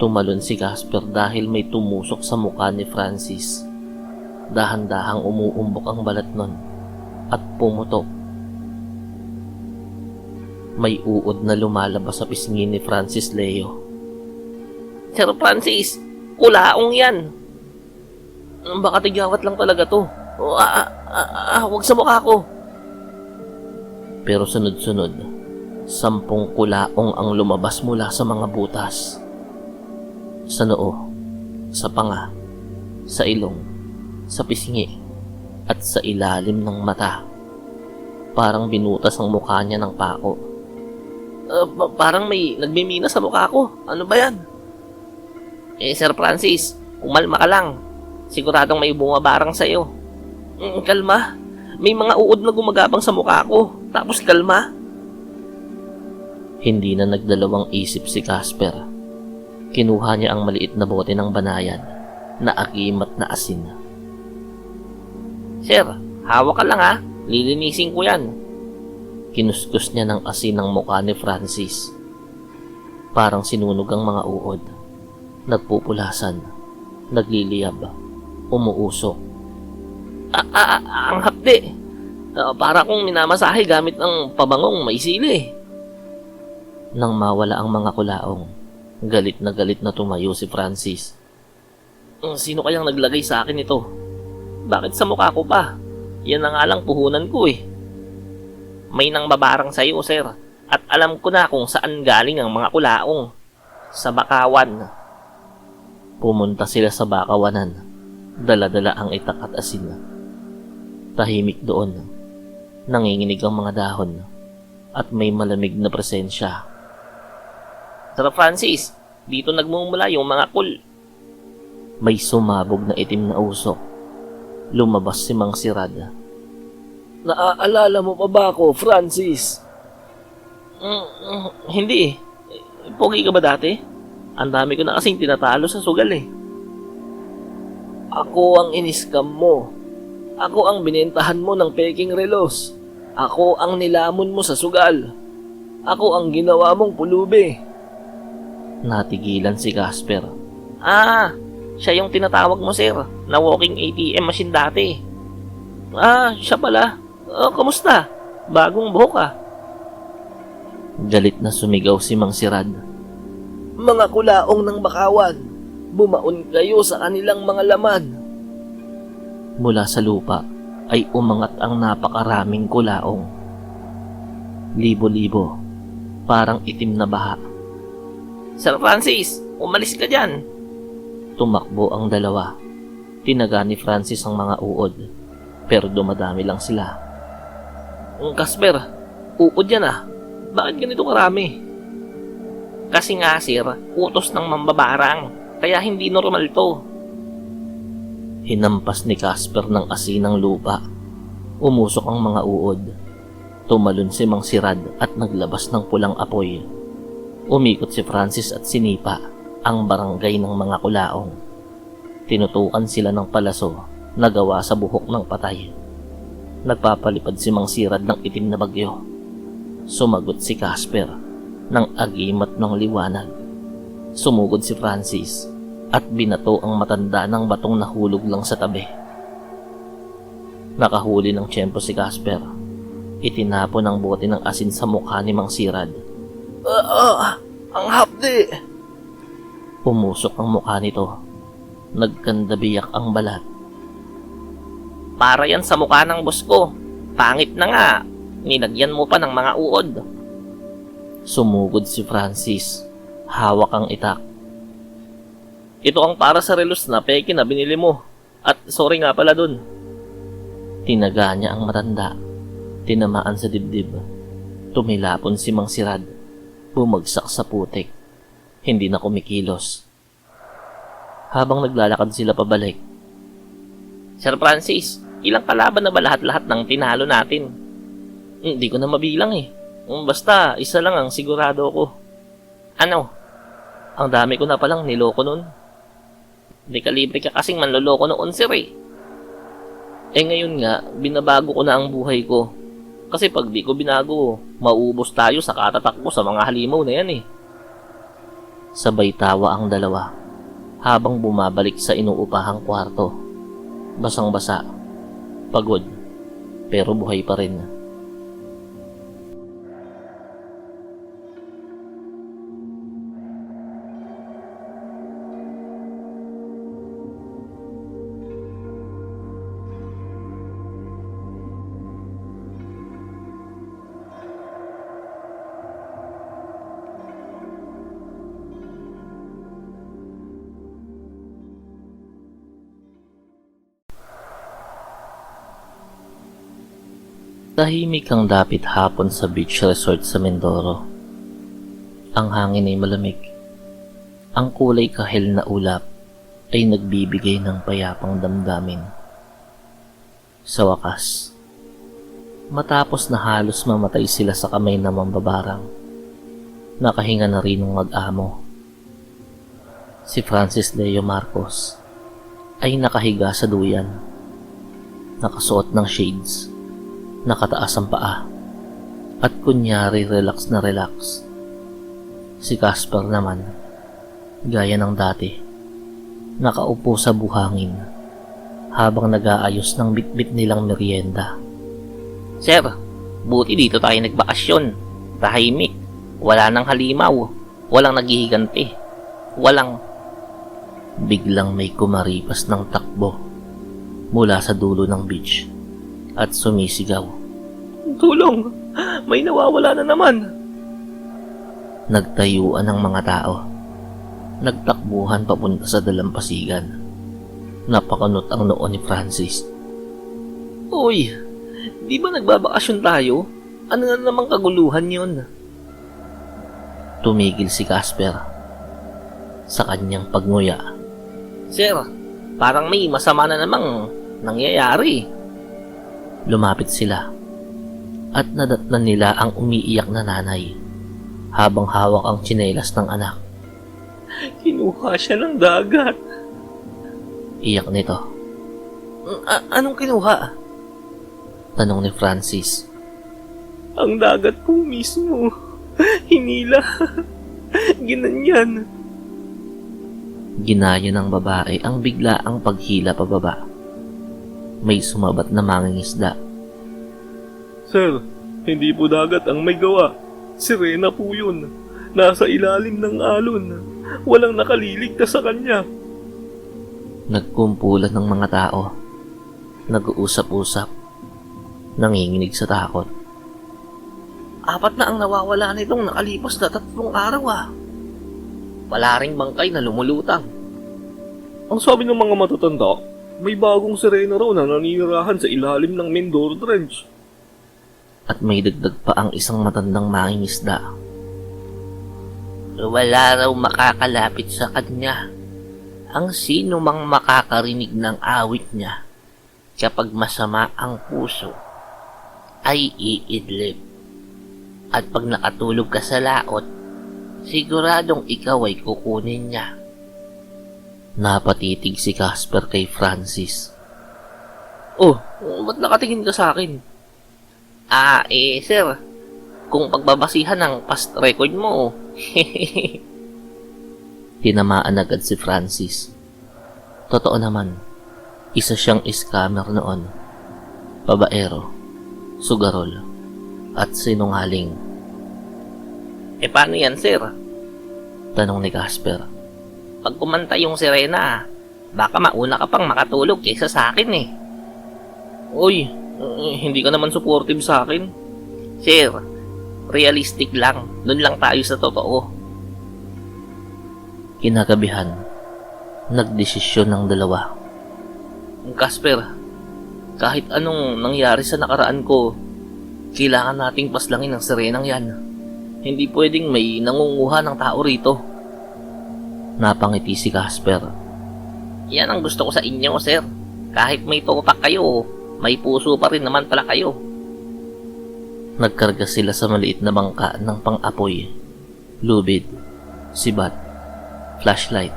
Tumalon si Casper dahil may tumusok sa mukha ni Francis. Dahan-dahang umuumbok ang balat nun at pumutok. May uod na lumalabas sa pisngi ni Francis Leo. Sir Francis, kulaong yan. Baka tigyawat lang talaga to. Huwag sa mukha ko. Pero sunod-sunod, 10 kulaong ang lumabas mula sa mga butas. Sa noo, sa panga, sa ilong, sa pisngi, at sa ilalim ng mata. Parang binutas ang mukha niya ng pako. Parang may nagmimina sa mukha ko. Ano ba yan? Sir Francis, umalma ka lang. Siguradong may bumabarang sa'yo. Kalma. May mga uod na gumagabang sa mukha ko. Tapos kalma. Hindi na nagdalawang isip si Casper. Kinuha niya ang maliit na bote ng banayan na agimat na asin. Sir, hawak ka lang ha. Lilinisin ko yan. Kinuskus niya ng asin ang mukha ni Francis. Parang sinunog ang mga uod. Nagpupulasan, nagliliyab, umuusok. Ang hapde. Para kung minamasahe gamit ng pabangong may sili. Nang mawala ang mga kulaong, galit na tumayo si Francis. Sino kayang naglagay sa akin ito? Bakit sa mukha ko pa? Yan na nga lang puhunan ko eh. May nang babarang sa'yo, sir. At alam ko na kung saan galing ang mga kulaong. Sa Bakawan. Pumunta sila sa bakawanan. Dala-dala ang itak at asin. Tahimik doon. Nanginginig ang mga dahon. At may malamig na presensya. Sir Francis, dito nagmumula yung mga May sumabog na itim na usok. Lumabas si Mang Sirad. Naaalala mo pa ba ako, Francis? Hindi eh. Pogi ka ba dati? Ang dami ko na kasing tinatalo sa sugal eh. Ako ang iniskam mo. Ako ang binentahan mo ng peking relos. Ako ang nilamon mo sa sugal. Ako ang ginawa mong pulubi. Natigilan si Casper. Siya yung tinatawag mo, sir, na walking ATM machine dati. Siya pala. Kamusta? Bagong buhok ah. Galit na sumigaw si Mang Sirad. Mga kulaong ng Bakawan, bumaon kayo sa kanilang mga laman. Mula sa lupa ay umangat ang napakaraming kulaong. Libo-libo, parang itim na baha. Sir Francis, umalis ka dyan. Tumakbo ang dalawa. Tinaga ni Francis ang mga uod, pero dumadami lang sila. Casper, uod yan ah. Bakit ganito karami? Kasi nga, sir, utos ng mambabarang. Kaya hindi normal to. Hinampas ni Casper ng asin ng lupa. Umusok ang mga uod. Tumalon si Mang Sirad at naglabas ng pulang apoy. Umikot si Francis at sinipa ang barangay ng mga kulaong. Tinutukan sila ng palaso na gawa sa buhok ng patay. Nagpapalipad si Mang Sirad ng itim na bagyo. Sumagot si Casper ng agimat ng liwanag. Sumugod si Francis at binato ang matanda ng batong nahulog lang sa tabi. Nakahuli ng tiyempo si Casper. Itinapon ang bote ng asin sa mukha ni Mang Sirad. Ang hapdi! Pumusok ang mukha nito. Nagkandabiyak ang balat. Para yan sa mukha ng boss ko. Pangit na nga. Nilagyan mo pa ng mga uod. Sumugod si Francis. Hawak ang itak. Ito ang para sa relos na peke na binili mo. At sorry nga pala dun. Tinaga niya ang matanda. Tinamaan sa dibdib. Tumilapon si Mang Sirad. Bumagsak sa putik. Hindi na kumikilos. Habang naglalakad sila pabalik. Sir Francis, ilang kalaban na ba lahat-lahat ng tinalo natin? Hindi ko na mabilang eh. Basta, isa lang ang sigurado ko. Ano? Ang dami ko na palang niloko nun. Dekalibre ka kasing manloloko noon, sir eh. Eh ngayon nga, binabago ko na ang buhay ko. Kasi pag di ko binago, mauubos tayo sa katatakbo sa mga halimaw na yan eh. Sabay tawa ang dalawa habang bumabalik sa inuupahang kwarto. Basang-basa, pagod, pero buhay pa rin. Tahimik ang dapit hapon sa beach resort sa Mindoro. Ang hangin ay malamig. Ang kulay kahel na ulap ay nagbibigay ng payapang damdamin. Sa wakas, matapos na halos mamatay sila sa kamay ng mambabarang, nakahinga na rin ng mag-amo. Si Francis Leo Marcos ay nakahiga sa duyan, nakasuot ng shades, nakataas ang paa, at kunyari relax na relax. Si Casper naman, gaya ng dati, nakaupo sa buhangin habang nag-aayos ng bitbit nilang merienda. Sir, buti dito tayo nagbakasyon. Tahimik, wala nang halimaw, walang naghihiganti, walang... Biglang may kumaripas ng takbo mula sa dulo ng beach at sumisigaw. Tulong! May nawawala na naman! Nagtayuan ang mga tao. Nagtakbuhan papunta sa dalampasigan. Napakunot ang noo ni Francis. Uy, di ba nagbabakasyon tayo? Ano na namang kaguluhan yun? Tumigil si Casper sa kanyang pagnguya. Sir, parang may masama na namang nangyayari. Lumapit sila at nadatnan nila ang umiiyak na nanay habang hawak ang tsinelas ng anak. Kinuha siya ng dagat. Iyak nito. Anong kinuha? Tanong ni Francis. Ang dagat po mismo. Hinila. Ginanyan. Ginaya ng babae ang biglaang paghila pababa. May sumabat na mangingisda. Sir, hindi po dagat ang may gawa. Sirena po yun. Nasa ilalim ng alon. Walang nakaliligtas sa kanya. Nagkumpulan ng mga tao. Nag-uusap-usap. Nanginginig sa takot. 4 na ang nawawala nitong nakalipas na 3 araw ah. Wala ring bangkay na lumulutang. Ang sabi ng mga matatanda, may bagong sirena raw na naninirahan sa ilalim ng Mindoro Trench. At may dagdag pa ang isang matandang mangingisda. Wala raw makakalapit sa kanya. Ang sino mang makakarinig ng awit niya kapag masama ang puso ay iidlip. At pag nakatulog ka sa laot, siguradong ikaw ay kukunin niya. Napatitig si Casper kay Francis. Oh, ba't nakatingin ka sa akin? Sir, kung pagbabasihan ng past record mo, Tinamaan agad si Francis. Totoo naman, isa siyang scammer noon. Babaero, sugarol, at sinungaling. Paano yan, sir? Tanong ni Casper. Pag kumanta yung sirena, baka mauna ka pang makatulog kaysa sa akin eh. Uy, hindi ka naman supportive sa akin. Sir, realistic lang. Doon lang tayo sa totoo. Kinagabihan, nagdesisyon ng dalawa. Casper, kahit anong nangyari sa nakaraan ko, kailangan nating paslangin ang sirenang yan. Hindi pwedeng may nangunguha ng tao rito. Napangiti si Casper. Yan ang gusto ko sa inyo, sir. Kahit may topak kayo, may puso pa rin naman pala kayo. Nagkarga sila sa maliit na bangka ng pang-apoy, lubid, sibat, flashlight,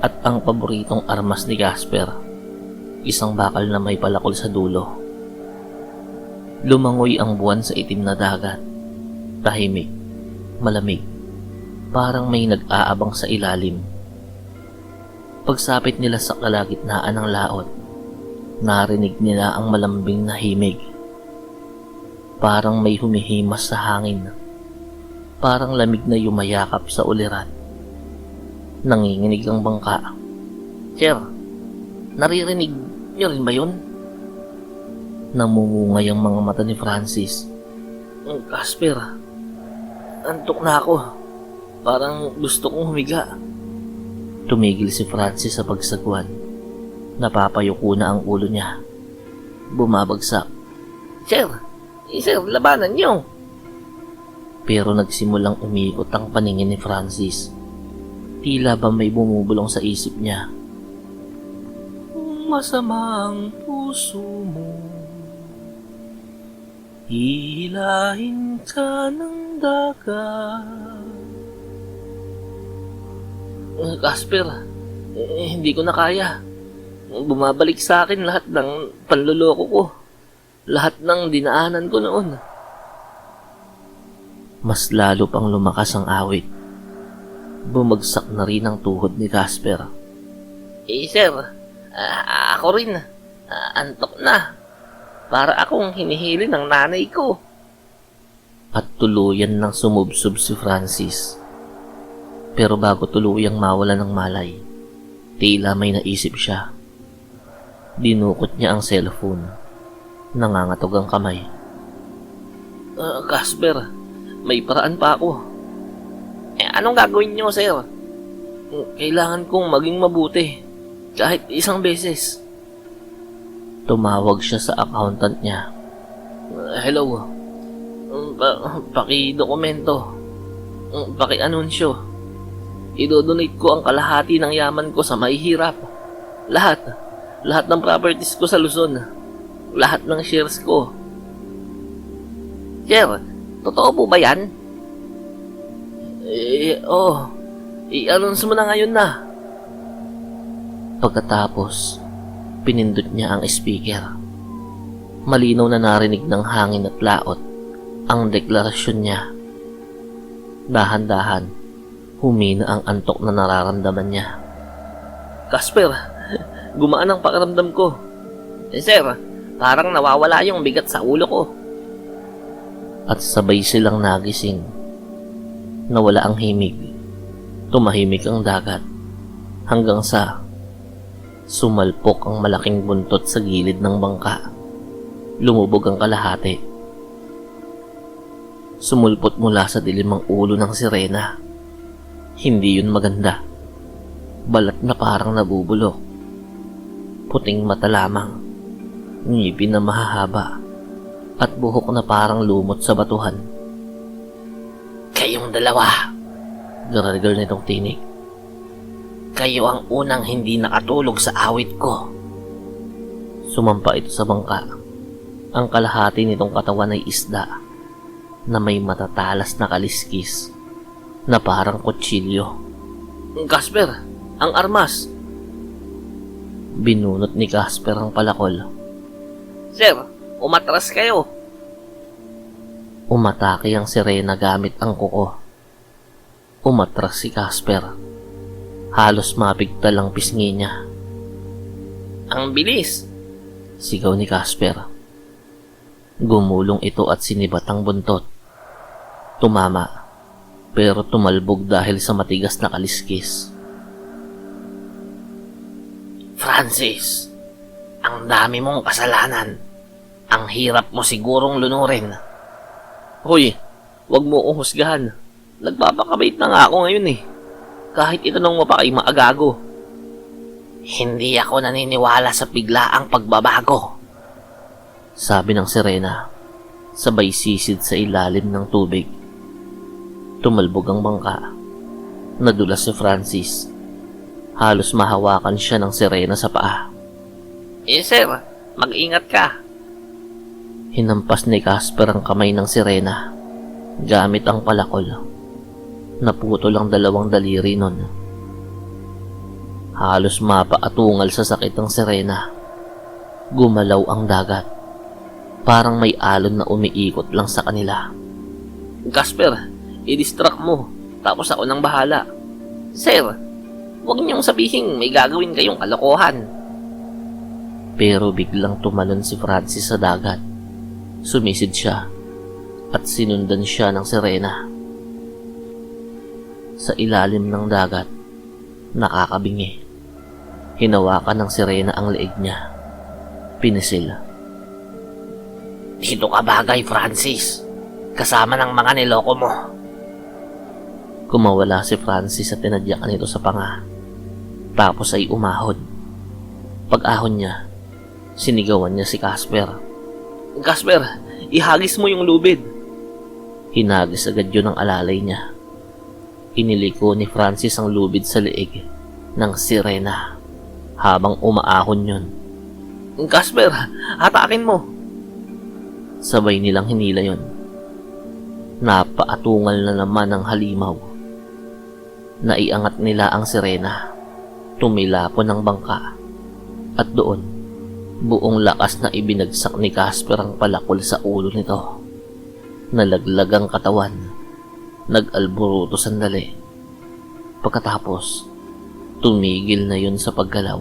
At ang paboritong armas ni Casper, isang bakal na may palakol sa dulo. Lumangoy ang buwan sa itim na dagat. Tahimik, malamig, parang may nag-aabang sa ilalim. Pagsapit nila sa kalagitnaan ng laot, narinig nila ang malambing na himig. Parang may humihimas sa hangin. Parang lamig na yumayakap sa ulirat. Nanginginig ang bangka. Sir, naririnig niyo rin ba yun? Namumungay ang mga mata ni Francis. Casper, antok na ako. Parang gusto kong humiga. Tumigil si Francis sa pagsagwan. Napapayuko na ang ulo niya. Bumabagsak. Sir, labanan niyo. Pero nagsimulang umikot ang paningin ni Francis. Tila ba may bumubulong sa isip niya. Masama ang puso mo, hihilahin ka ng dagat. Casper, hindi ko na kaya. Bumabalik sa akin lahat ng panloloko ko. Lahat ng dinaanan ko noon. Mas lalo pang lumakas ang awit. Bumagsak na rin ang tuhod ni Casper. Sir, ako rin. Antok na. Para akong hinihili ng nanay ko. At tuluyan nang sumubsob si Francis. Pero bago tuluyang mawala ng malay, tila may naisip siya. Dinukot niya ang cellphone. Nangangatog ang kamay. Casper, may paraan pa ako. Anong gagawin niyo, sir? Kailangan kong maging mabuti. Kahit isang beses. Tumawag siya sa accountant niya. Hello. Paki-dokumento. Paki-anunsyo. Idodonate ko ang kalahati ng yaman ko sa mahihirap. Lahat. Lahat ng properties ko sa Luzon. Lahat ng shares ko. Sir, totoo po ba yan? Oo. I-announce mo na ngayon na. Pagkatapos, pinindot niya ang speaker. Malinaw na narinig ng hangin at laot ang deklarasyon niya. Dahan-dahan, humina ang antok na nararamdaman niya. Casper, gumaan ang pakiramdam ko. Sir, parang nawawala yung bigat sa ulo ko. At sabay silang nagising. Nawala ang himig. Tumahimik ang dagat. Hanggang sa sumalpok ang malaking buntot sa gilid ng bangka. Lumubog ang kalahati. Sumulpot mula sa dilim ang ulo ng sirena. Hindi yun maganda. Balat na parang nabubulok. Puting mata lamang. Ngipin na mahahaba. At buhok na parang lumot sa batuhan. Kayong dalawa, gargal nitong tinig. Kayo ang unang hindi nakatulog sa awit ko. Sumampa ito sa bangka. Ang kalahati nitong katawan ay isda na may matatalas na kaliskis na parang kutsilyo. Casper, ang armas! Binunot ni Casper ang palakol. Sir, umatras kayo! Umatake ang sirena gamit ang kuko. Umatras si Casper. Halos mapigtal ang pisngi niya. Ang bilis! Sigaw ni Casper. Gumulong ito at sinibat ang buntot. Tumama, pero tumalbog dahil sa matigas na kaliskis. Francis, ang dami mong kasalanan. Ang hirap mo sigurong lunurin. Hoy, wag mo akong husgahan. Nagpapakabait na nga ako ngayon eh. Kahit itanong mo pa kay maagago. Hindi ako naniniwala sa biglaang pagbabago. Sabi ng sirena, sabay sisid sa ilalim ng tubig. Tumalbog ang bangka. Nadulas si Francis. Halos mahawakan siya ng sirena sa paa. Sir, mag-ingat ka. Hinampas ni Casper ang kamay ng sirena gamit ang palakol. Naputol ang dalawang daliri nun. Halos mapaatungal sa sakit ng sirena. Gumalaw ang dagat. Parang may alon na umiikot lang sa kanila. Casper, i-distract mo, tapos ako nang bahala. Sir, huwag niyong sabihin may gagawin kayong kalokohan. Pero biglang tumalon si Francis sa dagat. Sumisid siya at sinundan siya ng sirena. Sa ilalim ng dagat, nakakabingi. Hinawakan ng sirena ang leeg niya. Pinisil. Dito ka bagay, Francis. Kasama ng mga niloko mo. Kumawala si Francis at tinadyakan ito sa panga. Tapos ay umahon. Pag-ahon niya, sinigawan niya si Casper. Casper, ihagis mo yung lubid. Hinagis agad yun ang alalay niya. Iniliko ni Francis ang lubid sa leeg ng sirena habang umaahon yun. Casper, hatakin mo. Sabay nilang hinila yun. Napaatungal na naman ang halimaw. Naiangat nila ang sirena. Tumilapon ng bangka. At doon, buong lakas na ibinagsak ni Casper ang palakol sa ulo nito. Nalaglag ang katawan. Nag-alburuto sandali. Pagkatapos, tumigil na yun sa paggalaw.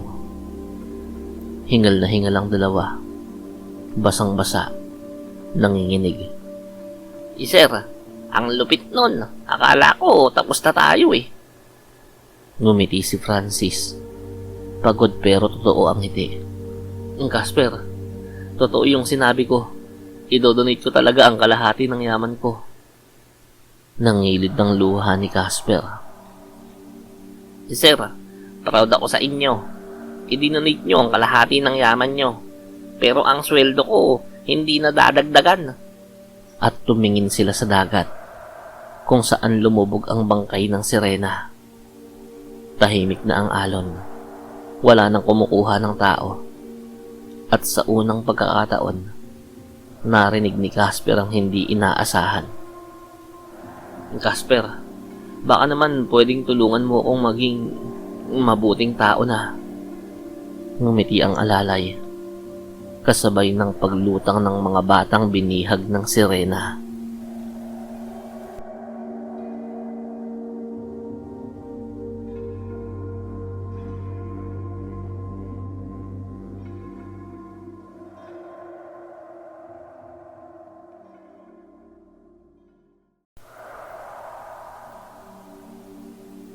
Hingal na hingal ang dalawa. Basang-basa. Nanginginig. Sir, ang lupit nun. Akala ko tapos na tayo eh. Ngumiti si Francis. Pagod pero totoo ang ngiti. Casper, totoo yung sinabi ko. Idodonate ko talaga ang kalahati ng yaman ko. Nangilid ng luha ni Casper. Sir, proud ako sa inyo. I-donate nyo ang kalahati ng yaman nyo. Pero ang sweldo ko, hindi na dadagdagan. At tumingin sila sa dagat, kung saan lumubog ang bangkay ng sirena. Tahimik na ang alon. Wala nang kumukuha ng tao. At sa unang pagkakataon, narinig ni Casper ang hindi inaasahan. Casper, baka naman pwedeng tulungan mo akong maging mabuting tao na. Ngumiti ang alalay, kasabay ng paglutang ng mga batang binihag ng sirena.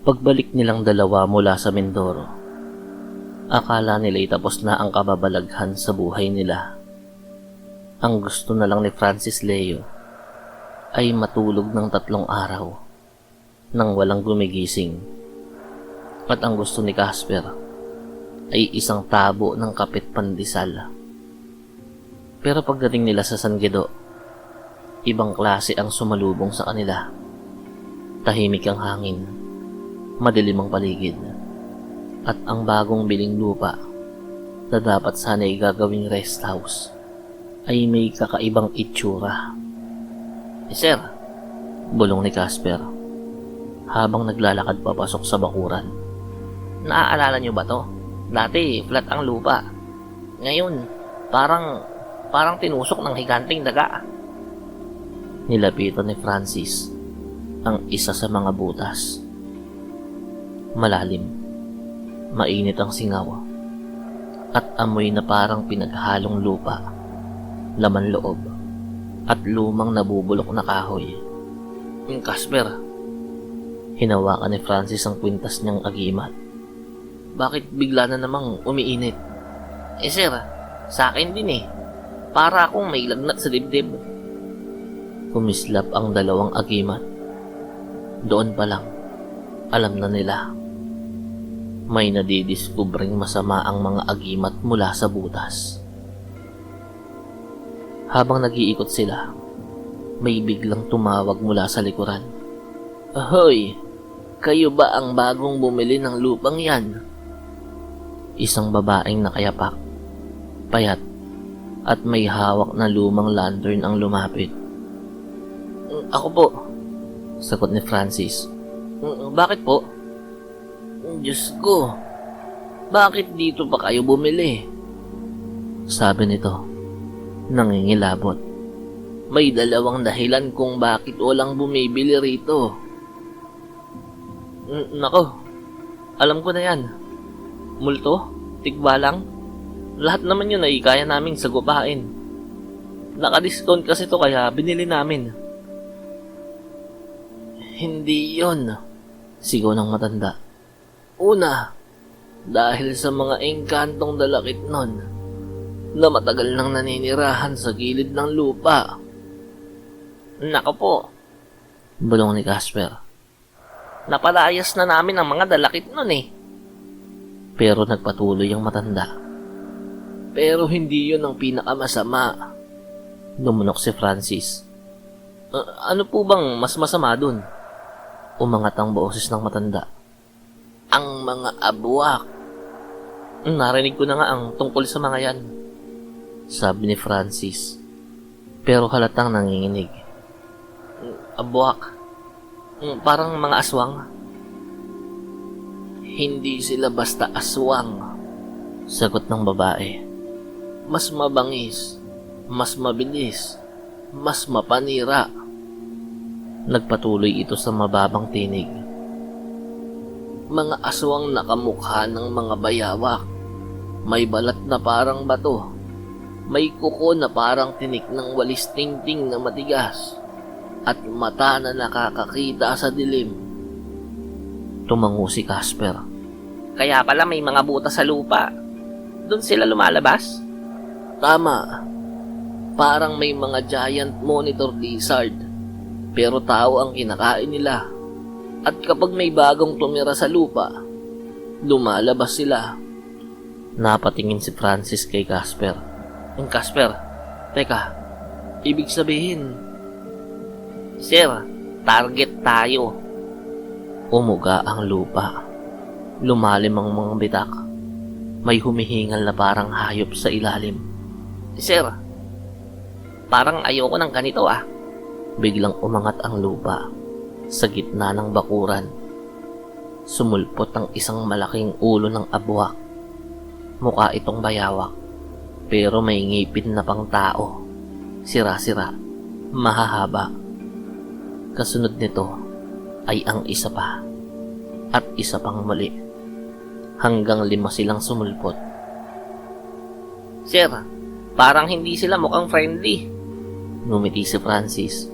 Pagbalik nilang dalawa mula sa Mindoro, akala nila'y tapos na ang kababalaghan sa buhay nila. Ang gusto na lang ni Francis Leo ay matulog ng 3 araw nang walang gumigising. At ang gusto ni Casper ay isang tabo ng kapit pandesal. Pero pagdating nila sa San Guido, ibang klase ang sumalubong sa kanila. Tahimik ang hangin, madilim ang paligid, at ang bagong biling lupa na dapat sana'y gagawing rest house ay may kakaibang itsura. Sir, Bulong ni Casper habang naglalakad papasok sa bakuran. naaalala nyo ba to? Dati flat ang lupa. Ngayon, parang tinusok ng higanting daga. Nilapitan ni Francis ang isa sa mga butas. Malalim, mainit ang singaw, at amoy na parang pinaghalong lupa, laman loob, at lumang nabubulok na kahoy. Casper, Hinawakan ni Francis ang kwintas niyang agimat. bakit bigla na namang umiinit? Sir, sa akin din eh. Para akong may lagnat sa dibdib. Kumislap ang dalawang agimat. Doon pa lang, alam na nila. May nadidiskubreng masama ang mga agimat mula sa butas. Habang nag-iikot sila, may biglang tumawag mula sa likuran. Ahoy! Kayo ba ang bagong bumili ng lupang yan? Isang babaeng nakayapak, payat, at may hawak na lumang lantern ang lumapit. Ako po. Sagot ni Francis. Bakit po? Diyos ko, Bakit dito pa kayo bumili? Sabi nito, nangingilabot. May dalawang dahilan kung bakit walang bumibili rito. Nako, alam ko na yan. Multo? Tigbalang? Lahat naman yun ay kaya naming sagupain. Naka-discount kasi to kaya binili namin. Hindi yon. Sigaw ng matanda. Una, dahil sa mga engkantong dalakit nun na matagal nang naninirahan sa gilid ng lupa. Nako po, Bulong ni Casper. napalayas na namin ang mga dalakit nun eh. Pero nagpatuloy ang matanda. Pero hindi yun ang pinakamasama. Lumunok si Francis. Ano po bang mas masama dun? Umangat ang boses ng matanda. Ang mga abwak. Narinig ko na nga ang tungkol sa mga yan. Sabi ni Francis. Pero halatang nanginginig. Abwak. Parang mga aswang. Hindi sila basta aswang. Sagot ng babae. Mas mabangis, mas mabilis, mas mapanira. Nagpatuloy ito sa mababang tinig. Mga aswang nakamukha ng mga bayawak. May balat na parang bato. May kuko na parang tinik ng walis tingting na matigas. At mata na nakakakita sa dilim. Tumango si Casper. Kaya pala may mga butas sa lupa. Doon sila lumalabas? Tama. Parang may mga giant monitor lizard. Pero tao ang kinakain nila. At kapag may bagong tumira sa lupa, lumalabas sila. Napatingin si Francis kay Casper. Casper, teka, ibig sabihin, Sir, target tayo. Umuga ang lupa. Lumalim ang mga bitak. May humihingal na parang hayop sa ilalim. Sir, parang ayoko ng ganito ah. Biglang umangat ang lupa sa gitna ng bakuran. Sumulpot ang isang malaking ulo ng abwak. Mukha itong bayawak, pero may ngipin na pang tao. Sira-sira, mahahaba. Kasunod nito ay ang isa pa at isa pang muli. Hanggang 5 silang sumulpot. Sir, parang hindi sila mukhang friendly. Ngumiti si Francis.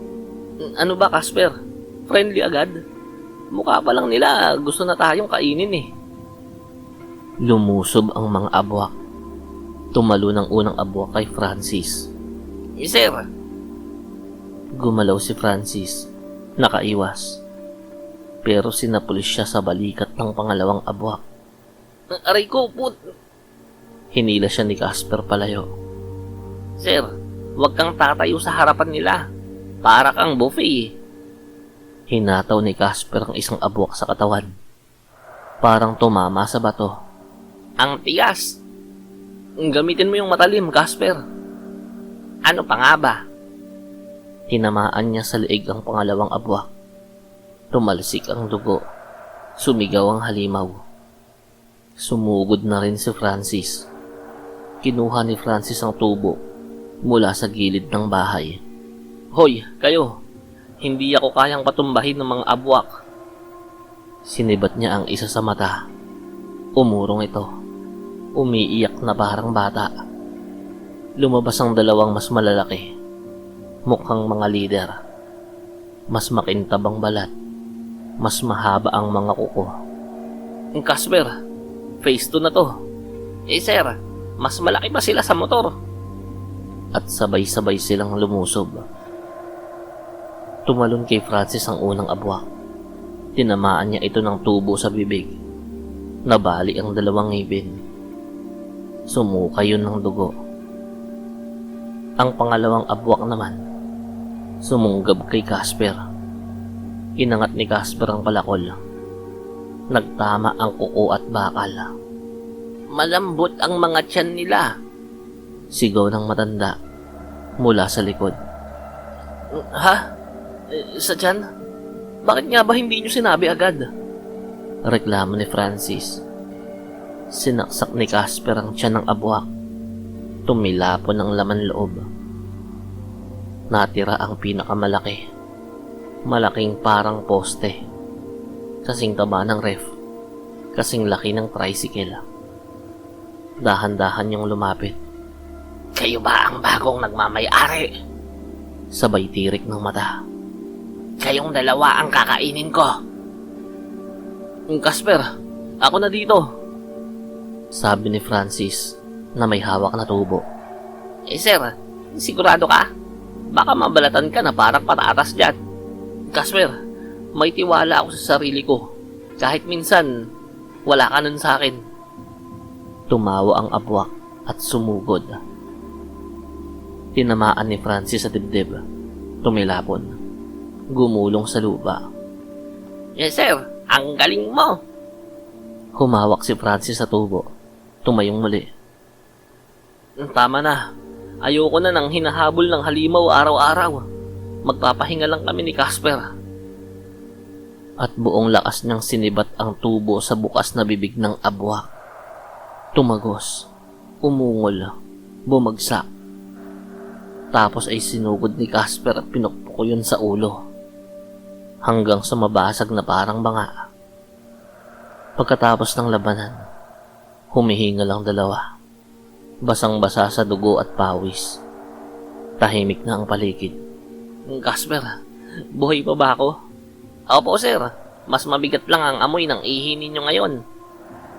Ano ba, Casper? Friendly agad? Mukha pa lang nila gusto na tayong kainin eh. Lumusob ang mga abwak. Tumalo ng unang abwak kay Francis. Sir, Gumalaw si Francis. Nakaiwas. Pero sinapulis siya sa balikat ng pangalawang abwak. aray ko po. Hinila siya ni Casper palayo. Sir, huwag kang tatayo sa harapan nila. Para kang buffet eh. Hinataw ni Casper ang isang abwak sa katawan. Parang tumama sa bato. Ang tigas. Gamitin mo yung matalim, Casper. Ano pa nga ba? Tinamaan niya sa leeg ang pangalawang abwak. Tumalsik ang dugo. Sumigaw ang halimaw. Sumugod na rin si Francis. Kinuha ni Francis ang tubo mula sa gilid ng bahay. Hoy, kayo. Hindi ako kayang patumbahin ng mga abwak. Sinibat niya ang isa sa mata. Umurong ito. Umiiyak na parang bata. Lumabas ang dalawang mas malalaki. Mukhang mga lider. Mas makintabang balat. Mas mahaba ang mga kuko. Casper, phase 2 na to. Sir, mas malaki pa sila sa motor. At sabay-sabay silang lumusob. Tumalon kay Francis ang unang abwak. Tinamaan niya ito ng tubo sa bibig. Nabali ang dalawang ngipin. Sumuka yun ng dugo. Ang pangalawang abwak naman, sumunggab kay Casper. Inangat ni Casper ang palakol. Nagtama ang kuko at bakal. Malambot ang mga tiyan nila. Sigaw ng matanda mula sa likod. Ha? Sa tiyan? Bakit nga ba hindi nyo sinabi agad? Reklamo ni Francis. Sinaksak ni Casper ang tiyan ng abwak. Tumilapon ang laman loob. Natira ang pinakamalaki. Malaking parang poste. Kasing taba ng ref. Kasing laki ng tricycle. Dahan-dahan yung lumapit. Kayo ba ang bagong nagmamay-ari? Sabay tirik ng mata. Kayong dalawa ang kakainin ko. Casper, ako na dito. Sabi ni Francis na may hawak na tubo. Sir, sigurado ka? Baka mabalatan ka na parang patatas dyan. Casper, may tiwala ako sa sarili ko. Kahit minsan, wala ka nun sa akin. Tumawa ang abwak at sumugod. Tinamaan ni Francis sa dibdib. Tumilapon. Gumulong sa lupa. Yes, sir. Ang galing mo. Humawak si Francis sa tubo. Tumayong muli. Tama na. Ayoko na nang hinahabol ng halimaw araw-araw. Magpapahinga lang kami ni Casper. At buong lakas niyang sinibat ang tubo sa bukas na bibig ng abwak. Tumagos. Umungol. Bumagsak. Tapos ay sinugod ni Casper at pinukpok yun sa ulo. Hanggang sa mabasag na parang banga. Pagkatapos ng labanan, humihinga lang dalawa. Basang-basa sa dugo at pawis. Tahimik na ang paligid. Casper, buhay pa ba ako? Opo, sir. Mas mabigat lang ang amoy ng ihi ninyo ngayon.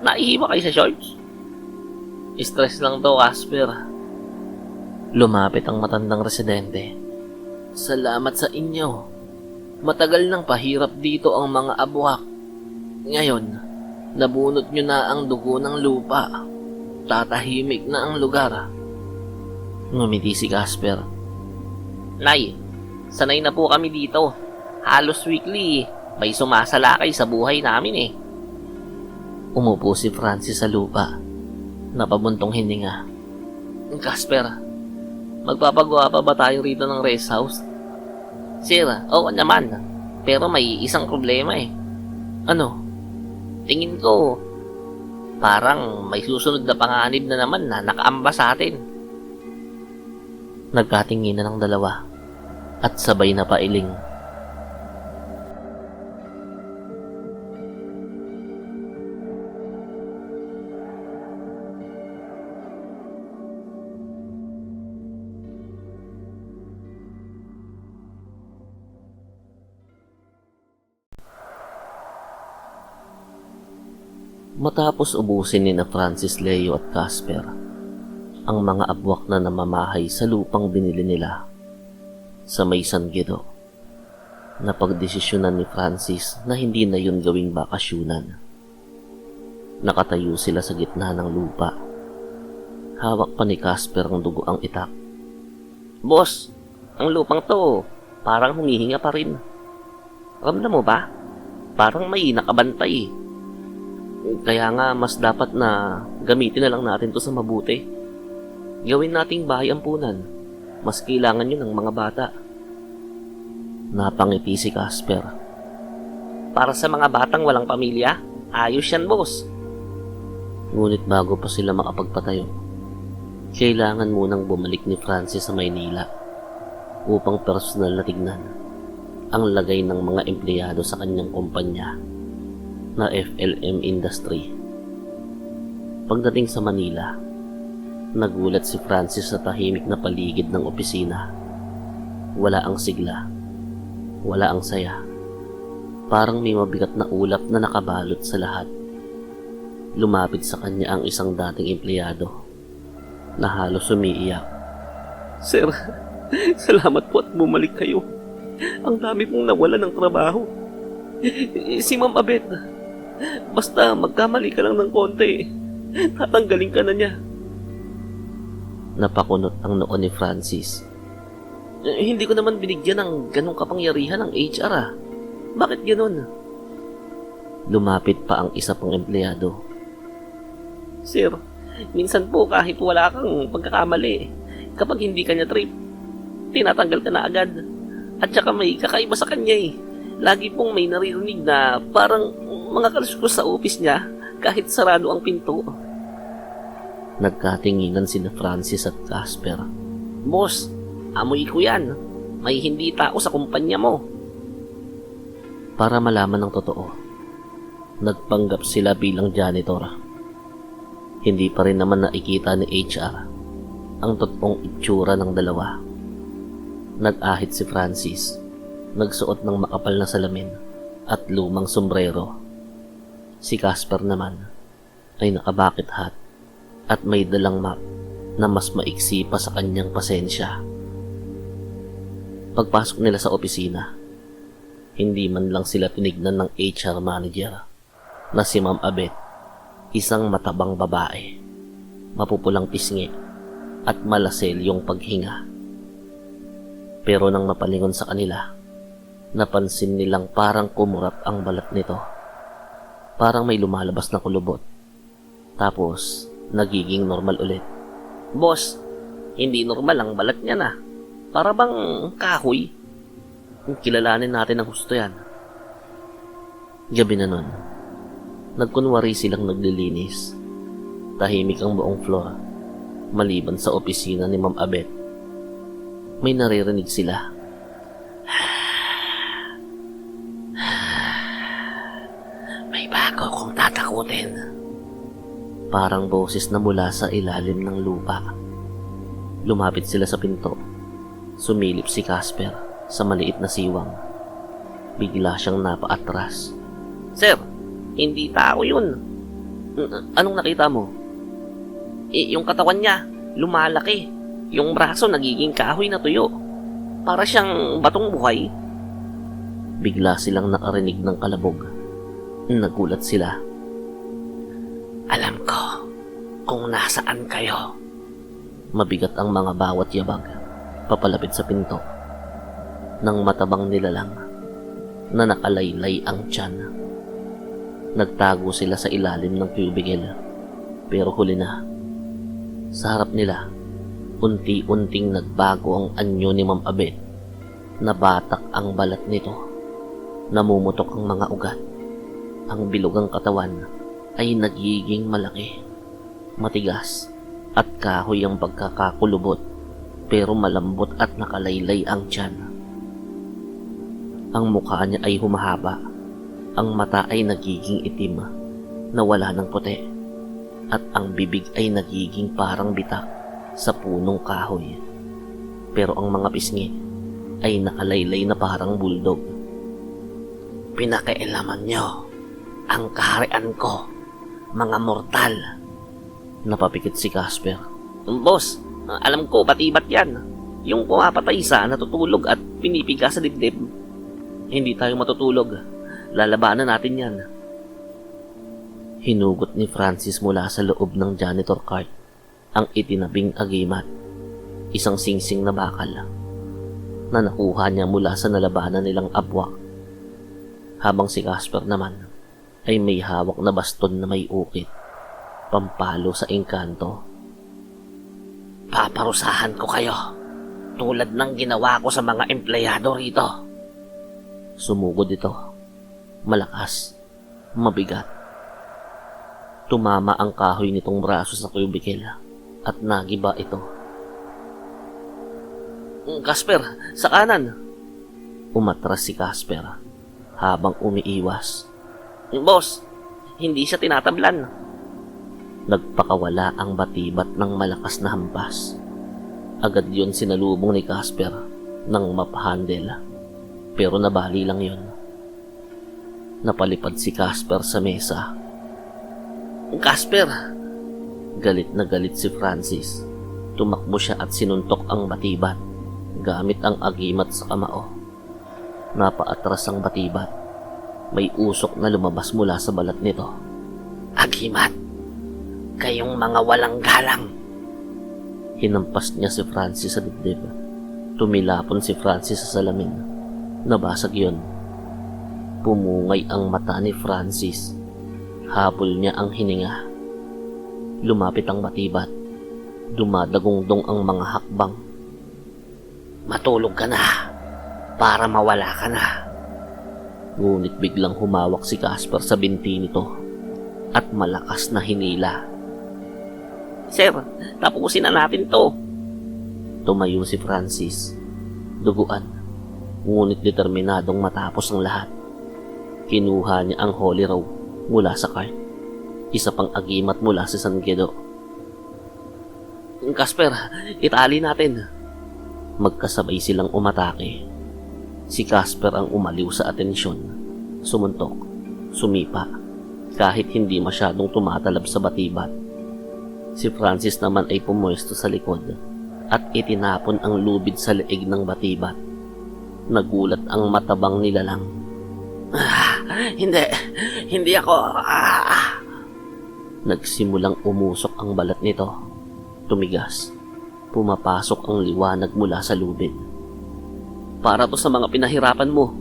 Naihi ba kayo sa shorts? Stress lang to, Casper. Lumapit ang matandang residente. Salamat sa inyo. Matagal nang pahirap dito ang mga abwak. Ngayon, nabunot nyo na ang dugo ng lupa. Tatahimik na ang lugar. Ngumiti si Casper. Nay, sanay na po kami dito. Halos weekly, may sumasalakay sa buhay namin eh. Umupo si Francis sa lupa. Napabuntong hininga. Casper, magpapagawa pa ba tayo rito ng rest house? Sir, oo naman. Pero may isang problema eh. Ano? Tingin ko, parang may susunod na panganib na naman na nakaamba sa atin. Nagkatinginan ng dalawa at sabay na pailing. Matapos ubusin ni na Francis, Leo at Casper ang mga abwak na namamahay sa lupang binili nila sa may San Guido, napagdesisyonan ni Francis na hindi na yun gawing bakasyunan. Nakatayo sila sa gitna ng lupa. Hawak pa ni Casper ang dugo ang itak. Boss, ang lupang to parang humihinga pa rin. Ramdam mo ba? Parang may nakabantay. Kaya nga mas dapat na gamitin na lang natin to sa mabuti. Gawin nating bahay ampunan. Mas kailangan yun ng mga bata. Napangiti si Casper. Para sa mga batang walang pamilya, ayos yan, boss. Ngunit bago pa sila makapagpatayo, kailangan munang bumalik ni Francis sa Maynila upang personal na tignan ang lagay ng mga empleyado sa kanyang kumpanya na FLM Industry. Pagdating sa Manila, nagulat si Francis sa tahimik na paligid ng opisina. Wala ang sigla, wala ang saya. Parang may mabigat na ulap na nakabalot sa lahat. Lumapit sa kanya ang isang dating empleyado na halos umiiyak. Sir, salamat po at bumalik kayo. Ang dami pong nawala ng trabaho. Si Ma'am Abet, basta magkamali ka lang ng konti, tatanggalin ka na niya. Napakunot ang noo ni Francis. Hindi ko naman binigyan ng ganong kapangyarihan ng HR ah. Bakit ganon? Lumapit pa ang isa pang empleyado. Sir, minsan po kahit wala kang pagkakamali, kapag hindi ka niya trip, tinatanggal ka na agad. At saka may kakaiba sa kanya eh. Lagi pong may naririnig na parang mga kaluskos sa office niya kahit sarado ang pinto. Nagkatinginan sina Francis at Casper. Boss, amoy ko yan. May hindi tao sa kumpanya mo. Para malaman ng totoo, nagpanggap sila bilang janitor. Hindi pa rin naman nakikita ni HR ang totoong itsura ng dalawa. Nag-ahit si Francis, nagsuot ng makapal na salamin at lumang sombrero. Si Casper naman ay naka-bucket hat at may dalang map na mas maiksi pa sa kanyang pasensya. Pagpasok nila sa opisina, hindi man lang sila tinignan ng HR manager na si Ma'am Abet, isang matabang babae, mapupulang pisngi at malasel yung paghinga. Pero nang mapalingon sa kanila, napansin nilang parang kumurat ang balat nito. Parang may lumalabas na kulubot. Tapos, nagiging normal ulit. Boss, hindi normal ang balat niya na. Para bang kahoy. Kilalanin natin ang husto yan. Gabi na nun, nagkunwari silang naglilinis. Tahimik ang buong floor, maliban sa opisina ni Ma'am Abet. May naririnig sila. May bago kong tatakutin. Parang boses na mula sa ilalim ng lupa. Lumapit sila sa pinto. Sumilip si Casper sa maliit na siwang. Bigla siyang napaatras. Sir, hindi tao yun. Anong nakita mo? Yung katawan niya, lumalaki. Yung braso nagiging kahoy na tuyo. Para siyang batong buhay. Bigla silang nakarinig ng kalabog. Nagulat sila. Alam ko kung nasaan kayo. Mabigat ang mga bawat yabag papalapit sa pinto. Nang matabang nilalang na nakalaylay ang tiyan. Nagtago sila sa ilalim ng cubicle. Pero huli na. Sa harap nila, unti-unting nagbago ang anyo ni Ma'am Abet. Nabatak ang balat nito. Namumutok ang mga ugat. Ang bilugang katawan ay nagiging malaki, matigas, at kahoy ang pagkakakulubot, pero malambot at nakalaylay ang tiyan. Ang mukha niya ay humahaba, ang mata ay nagiging itim, na wala ng puti, at ang bibig ay nagiging parang bitak sa punong kahoy. Pero ang mga pisngi ay nakalaylay na parang bulldog. Pinakailaman nyo ang kaharian ko, mga mortal. Napapikit si Casper. Boss, alam ko batibat yan. Yung pumapatay sa natutulog at pinipiga sa dibdib. Hindi tayo matutulog. Lalabanan natin yan. Hinugot ni Francis mula sa loob ng janitor cart ang itinabing agimat. Isang singsing na bakal na nakuha niya mula sa nalabanan nilang abwak. Habang si Casper naman ay may hawak na baston na may ukit, pampalo sa engkanto. Paparusahan ko kayo, tulad ng ginawa ko sa mga empleyado rito. Sumugod ito, malakas, mabigat. Tumama ang kahoy nitong braso sa cubicle at nagiba ito. Casper, sa kanan. Umatras si Casper habang umiiwas. Boss, hindi siya tinatablan. Nagpakawala ang batibat ng malakas na hampas. Agad yun sinalubong ni Casper ng map handle. Pero nabali lang yun. Napalipad si Casper sa mesa. Casper! Galit na galit si Francis. Tumakbo siya at sinuntok ang batibat gamit ang agimat sa kamao. Napaatras ang batibat. May usok na lumabas mula sa balat nito. Agimat! Kayong mga walang galang! Hinampas niya si Francis sa dibdib. Tumilapon si Francis sa salamin. Nabasag yun. Pumungay ang mata ni Francis. Habol niya ang hininga. Lumapit ang batibat. Dumadagongdong ang mga hakbang. Matulog ka na para mawala ka na. Ngunit biglang humawak si Casper sa binti nito. at malakas na hinila. Sir, tapusin na natin to. Tumayo si Francis, duguan, ngunit determinadong matapos ang lahat. Kinuha niya ang holy robe mula sa cart, isa pang agimat mula sa San Guido. Casper, itali natin. Magkasabay silang umatake. Si Casper ang umaliw sa atensyon, sumuntok, sumipa, kahit hindi masyadong tumatalab sa batibat. Si Francis naman ay pumuesto sa likod at itinapon ang lubid sa leeg ng batibat. Nagulat ang matabang nilalang. Hindi ako. Nagsimulang umusok ang balat nito. Tumigas. Pumapasok ang liwanag mula sa lubid. Para to sa mga pinahirapan mo,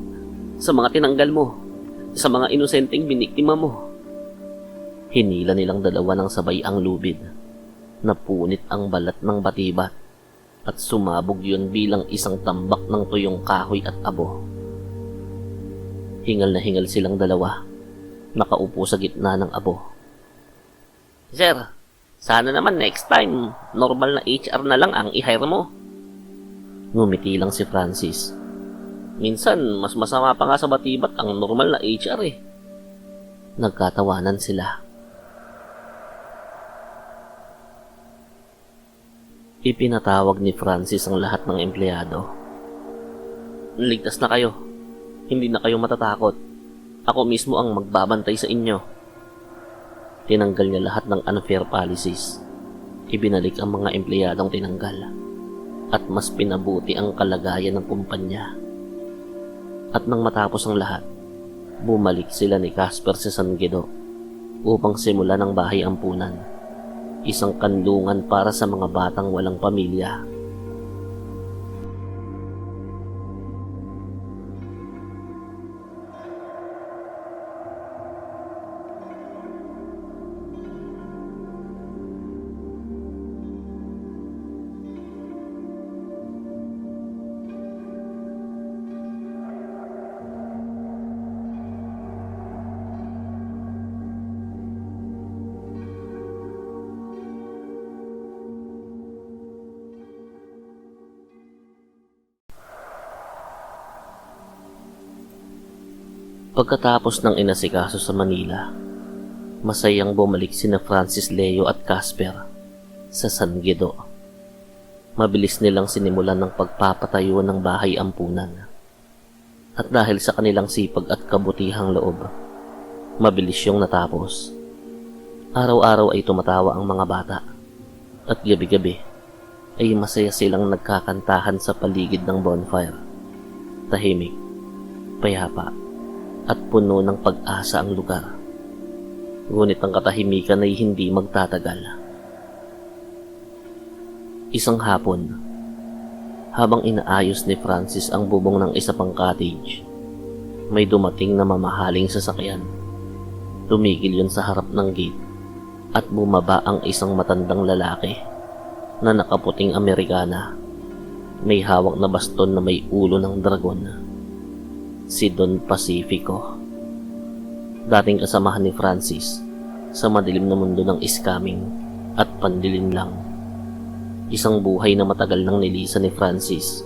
sa mga tinanggal mo, sa mga inosenteng biniktima mo. Hinila nilang dalawa ng sabay ang lubid. Napunit ang balat ng batibat at sumabog yun bilang isang tambak ng tuyong kahoy at abo. Hingal na hingal silang dalawa, nakaupo sa gitna ng abo. Sir, sana naman next time, normal na HR na lang ang i-hire mo. Ngumiti lang si Francis. Minsan, mas masama pa nga sa batibat ang normal na HR eh. Nagkatawanan sila. Ipinatawag ni Francis ang lahat ng empleyado. Ligtas na kayo. Hindi na kayo matatakot. Ako mismo ang magbabantay sa inyo. Tinanggal niya lahat ng unfair policies. Ibinalik ang mga empleyadong tinanggal. At mas pinabuti ang kalagayan ng kumpanya. At nang matapos ang lahat, bumalik sila ni Casper sa San Guido upang simulan ang bahay ampunan. Isang kanlungan para sa mga batang walang pamilya. Pagkatapos ng inasikaso sa Manila, masayang bumalik sina Francis, Leo at Casper sa San Guido. Mabilis nilang sinimulan ng pagpapatayo ng bahay ampunan. At dahil sa kanilang sipag at kabutihang loob, mabilis yung natapos. Araw-araw ay tumatawa ang mga bata at gabi-gabi ay masaya silang nagkakantahan sa paligid ng bonfire. Tahimik, payapa, at puno ng pag-asa ang lugar. Ngunit ang katahimikan ay hindi magtatagal. Isang hapon, habang inaayos ni Francis ang bubong ng isa pang cottage, may dumating na mamahaling sasakyan. Tumigil yun sa harap ng gate at bumaba ang isang matandang lalaki na nakaputing Amerikana. May hawak na baston na may ulo ng dragon. Si Don Pacifico. Dating kasamahan ni Francis sa madilim na mundo ng scamming at panlilinlang. Isang buhay na matagal nang nilisan ni Francis.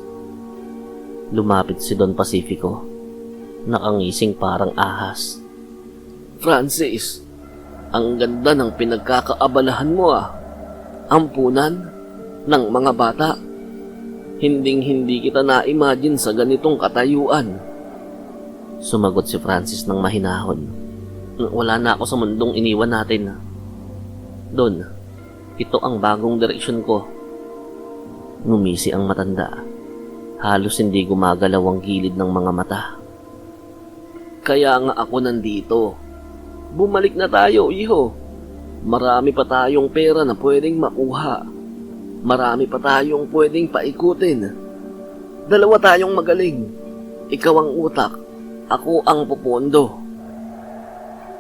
Lumapit si Don Pacifico, nakangising parang ahas. Francis, ang ganda ng pinagkakaabalahan mo ah. Ampunan ng mga bata. Hinding-hindi kita na-imagine sa ganitong katayuan. Sumagot si Francis ng mahinahon. Wala na ako sa mundong iniwan natin. Don, ito ang bagong direksyon ko. Ngumisi ang matanda. Halos hindi gumagalaw ang gilid ng mga mata. Kaya nga ako nandito. Bumalik na tayo, iho. Marami pa tayong pera na pwedeng makuha. Marami pa tayong pwedeng paikutin. Dalawa tayong magaling. Ikaw ang utak. Ako ang pupondo.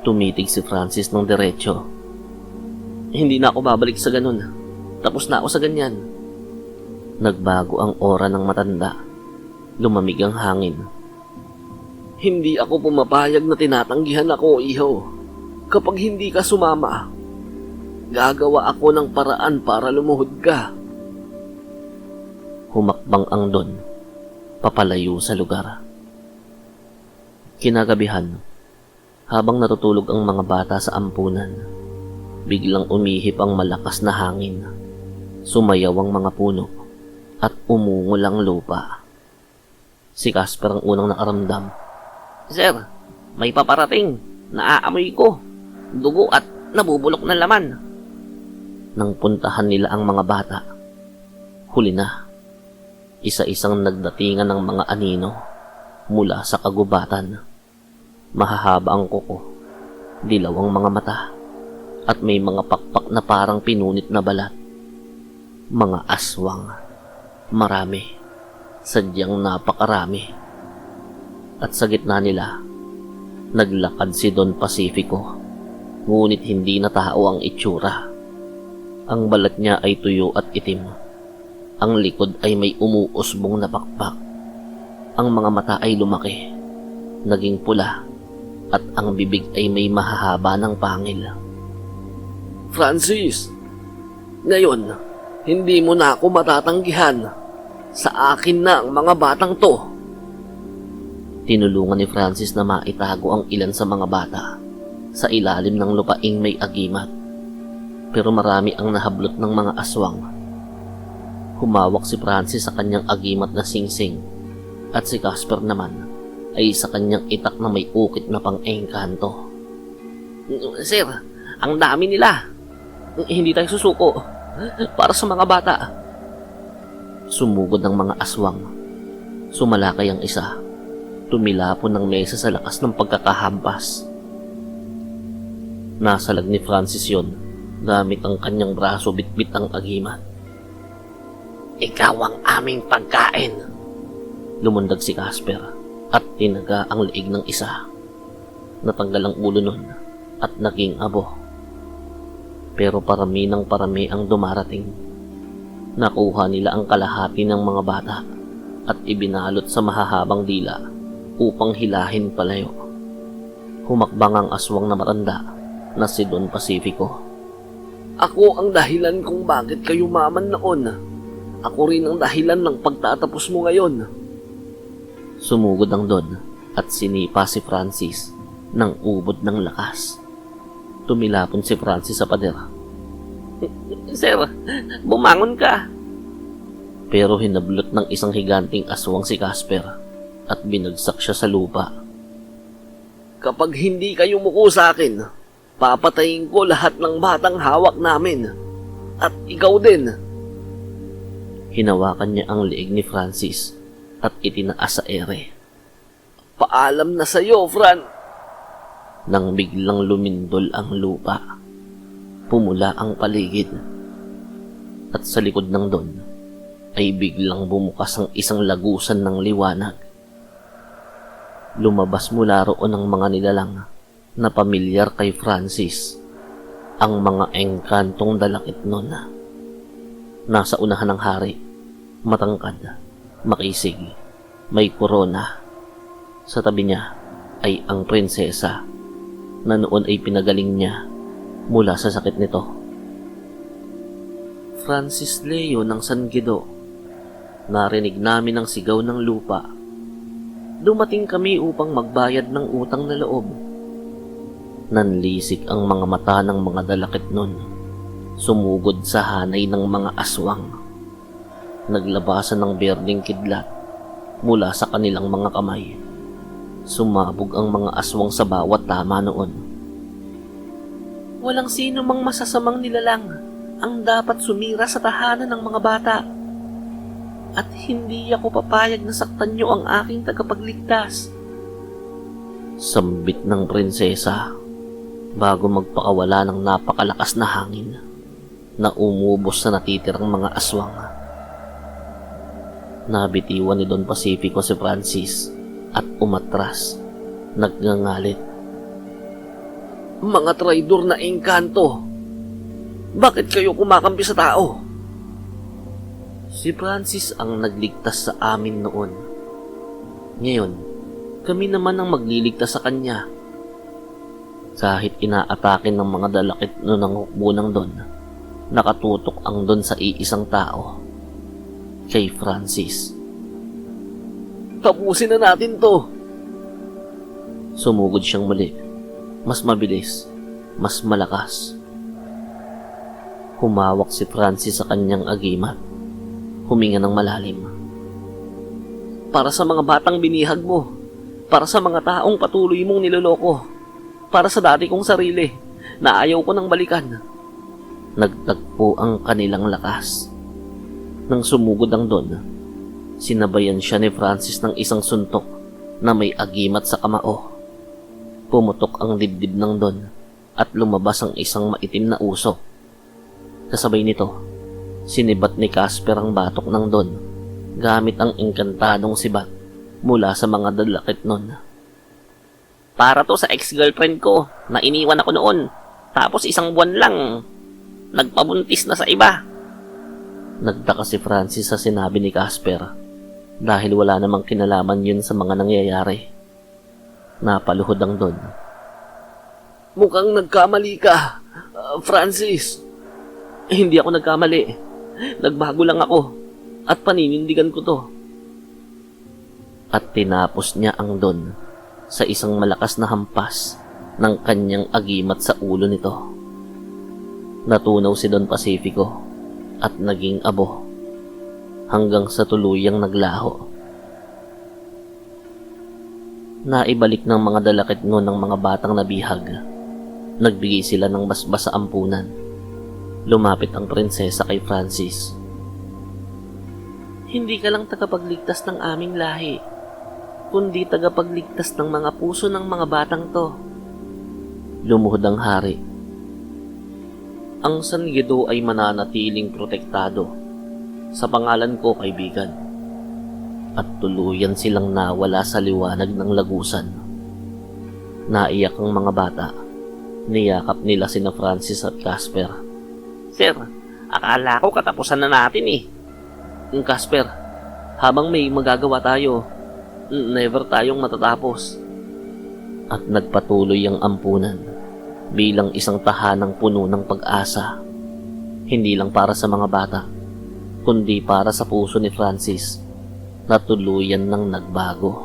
Tumitig si Francis ng diretsyo. Hindi na ako babalik sa ganun. Tapos na ako sa ganyan. Nagbago ang aura ng matanda. Lumamig ang hangin. Hindi ako pumapayag na tinatanggihan ako, iho. Kapag hindi ka sumama, gagawa ako ng paraan para lumuhod ka. Humakbang ang Don, papalayo sa lugar. Kinagabihan, habang natutulog ang mga bata sa ampunan, biglang umihip ang malakas na hangin. Sumayaw ang mga puno at umungol ang lupa. Si Casper ang unang nakaramdam. Sir, may paparating. Naaamoy ko. Dugo at nabubulok na laman. Nang puntahan nila ang mga bata, huli na. Isa-isang nagdatingan ng mga anino mula sa kagubatan. Mahahaba ang kuko, dilaw ang mga mata, at may mga pakpak na parang pinunit na balat. Mga aswang. Marami. Sadyang napakarami. At sa gitna nila, naglakad si Don Pacifico. Ngunit hindi na tao ang itsura. Ang balat niya ay tuyo at itim. Ang likod ay may umuusbong na pakpak. Ang mga mata ay lumaki, naging pula, at ang bibig ay may mahahaba ng pangil. Francis, ngayon, hindi mo na ako matatanggihan. Sa akin na ang mga batang to. Tinulungan ni Francis na maitago ang ilan sa mga bata sa ilalim ng lupaing may agimat. Pero marami ang nahablot ng mga aswang. Humawak si Francis sa kanyang agimat na singsing at si Casper naman ay sa kanyang itak na may ukit na pang-engkanto. Sir, ang dami nila. Hindi tayo susuko. Para sa mga bata. Sumugod ang mga aswang. Sumalakay ang isa. Tumilapon ng mesa sa lakas ng pagkakahampas. Nasalag ni Francis yon gamit ang kanyang braso bitbit ang agimat. Ikaw ang aming pagkain. Lumundag si Casper at tinaga ang leeg ng isa. Natanggal ang ulo nun at naging abo. Pero parami ng parami ang dumarating. Nakuha nila ang kalahati ng mga bata at ibinalot sa mahahabang dila upang hilahin palayo. Humakbang ang aswang na matanda na si Don Pacifico. Ako ang dahilan kung bakit kayo maman noon. Ako rin ang dahilan ng pagtatapos mo ngayon. Sumugod ang Don at sinipa si Francis ng ubod ng lakas. Tumilapon si Francis sa pader. Sir, bumangon ka. Pero hinablot ng isang higanting aswang si Casper at binagsak siya sa lupa. Kapag hindi kayo muko sa akin, papatayin ko lahat ng batang hawak namin. At ikaw din. Hinawakan niya ang leeg ni Francis at itinaas sa ere. Paalam na sa'yo, Fran. Nang biglang lumindol ang lupa, pumula ang paligid. At sa likod ng Don ay biglang bumukas ang isang lagusan ng liwanag. Lumabas mula roon ang mga nilalang na pamilyar kay Francis, ang mga engkantong dalakit nun. Nasa unahan ng hari, matangkad, makisig, may korona. Sa tabi niya ay ang prinsesa na noon ay pinagaling niya mula sa sakit nito. Francis Leo ng San Guido. Narinig namin ang sigaw ng lupa. Dumating kami upang magbayad ng utang na loob. Nanlisik ang mga mata ng mga dalakit nun. Sumugod sa hanay ng mga aswang. Naglabasan ng berdeng kidlat mula sa kanilang mga kamay. Sumabog ang mga aswang sa bawat tama noon. Walang sino mang masasamang nilalang ang dapat sumira sa tahanan ng mga bata. At hindi ako papayag na saktan niyo ang aking tagapagligtas. Sambit ng prinsesa bago magpakawala ng napakalakas na hangin na umubos sa natitirang mga aswang. Nabitiwan ni Don Pacifico si Francis at umatras, nagngangalit. Mga traidor na engkanto. Bakit kayo kumakampi sa tao? Si Francis ang nagligtas sa amin noon. Ngayon, kami naman ang magliligtas sa kanya. Kahit inaatake ng mga dalakit no ng hukbunang Don, nakatutok ang Don sa iisang tao, kay Francis. Tapusin na natin to! Sumugod siyang muli, mas mabilis, mas malakas. Humawak si Francis sa kanyang agimat, huminga ng malalim. Para sa mga batang binihag mo, para sa mga taong patuloy mong niloloko, para sa dati kong sarili na ayaw ko nang balikan. Nagtagpo ang kanilang lakas. Nang sumugod ang Don, sinabayan siya ni Francis ng isang suntok na may agimat sa kamao. Pumutok ang dibdib ng Don at lumabas ang isang maitim na usok. Kasabay nito, sinibat ni Casper ang batok ng Don gamit ang engkantadong sibat mula sa mga dalakit nun. Para to sa ex-girlfriend ko na iniwan ako noon. Tapos isang buwan lang, nagpabuntis na sa iba. Nagtaka si Francis sa sinabi ni Casper dahil wala namang kinalaman yun sa mga nangyayari. Napaluhod ang Don. Mukhang nagkamali ka, Francis. Hindi ako nagkamali. Nagbago lang ako at paninindigan ko to. At tinapos niya ang Don sa isang malakas na hampas ng kanyang agimat sa ulo nito. Natunaw si Don Pacifico at naging abo hanggang sa tuluyang naglaho. Naibalik ng mga dalakit noon ng mga batang nabihag. Nagbigay sila ng basbas sa ampunan. Lumapit ang prinsesa kay Francis. Hindi ka lang tagapagligtas ng aming lahi, kundi tagapagligtas ng mga puso ng mga batang to. Lumuhod ang hari. Ang San Guido ay mananatiling protektado sa pangalan ko, kaibigan. At tuluyan silang nawala sa liwanag ng lagusan. Naiyak ang mga bata. Niyakap nila sina Francis at Casper. Sir, akala ko katapusan na natin eh. Casper, habang may magagawa tayo, never tayong matatapos. At nagpatuloy ang ampunan bilang isang tahanang puno ng pag-asa. Hindi lang para sa mga bata, kundi para sa puso ni Francis na tuluyan ng nagbago.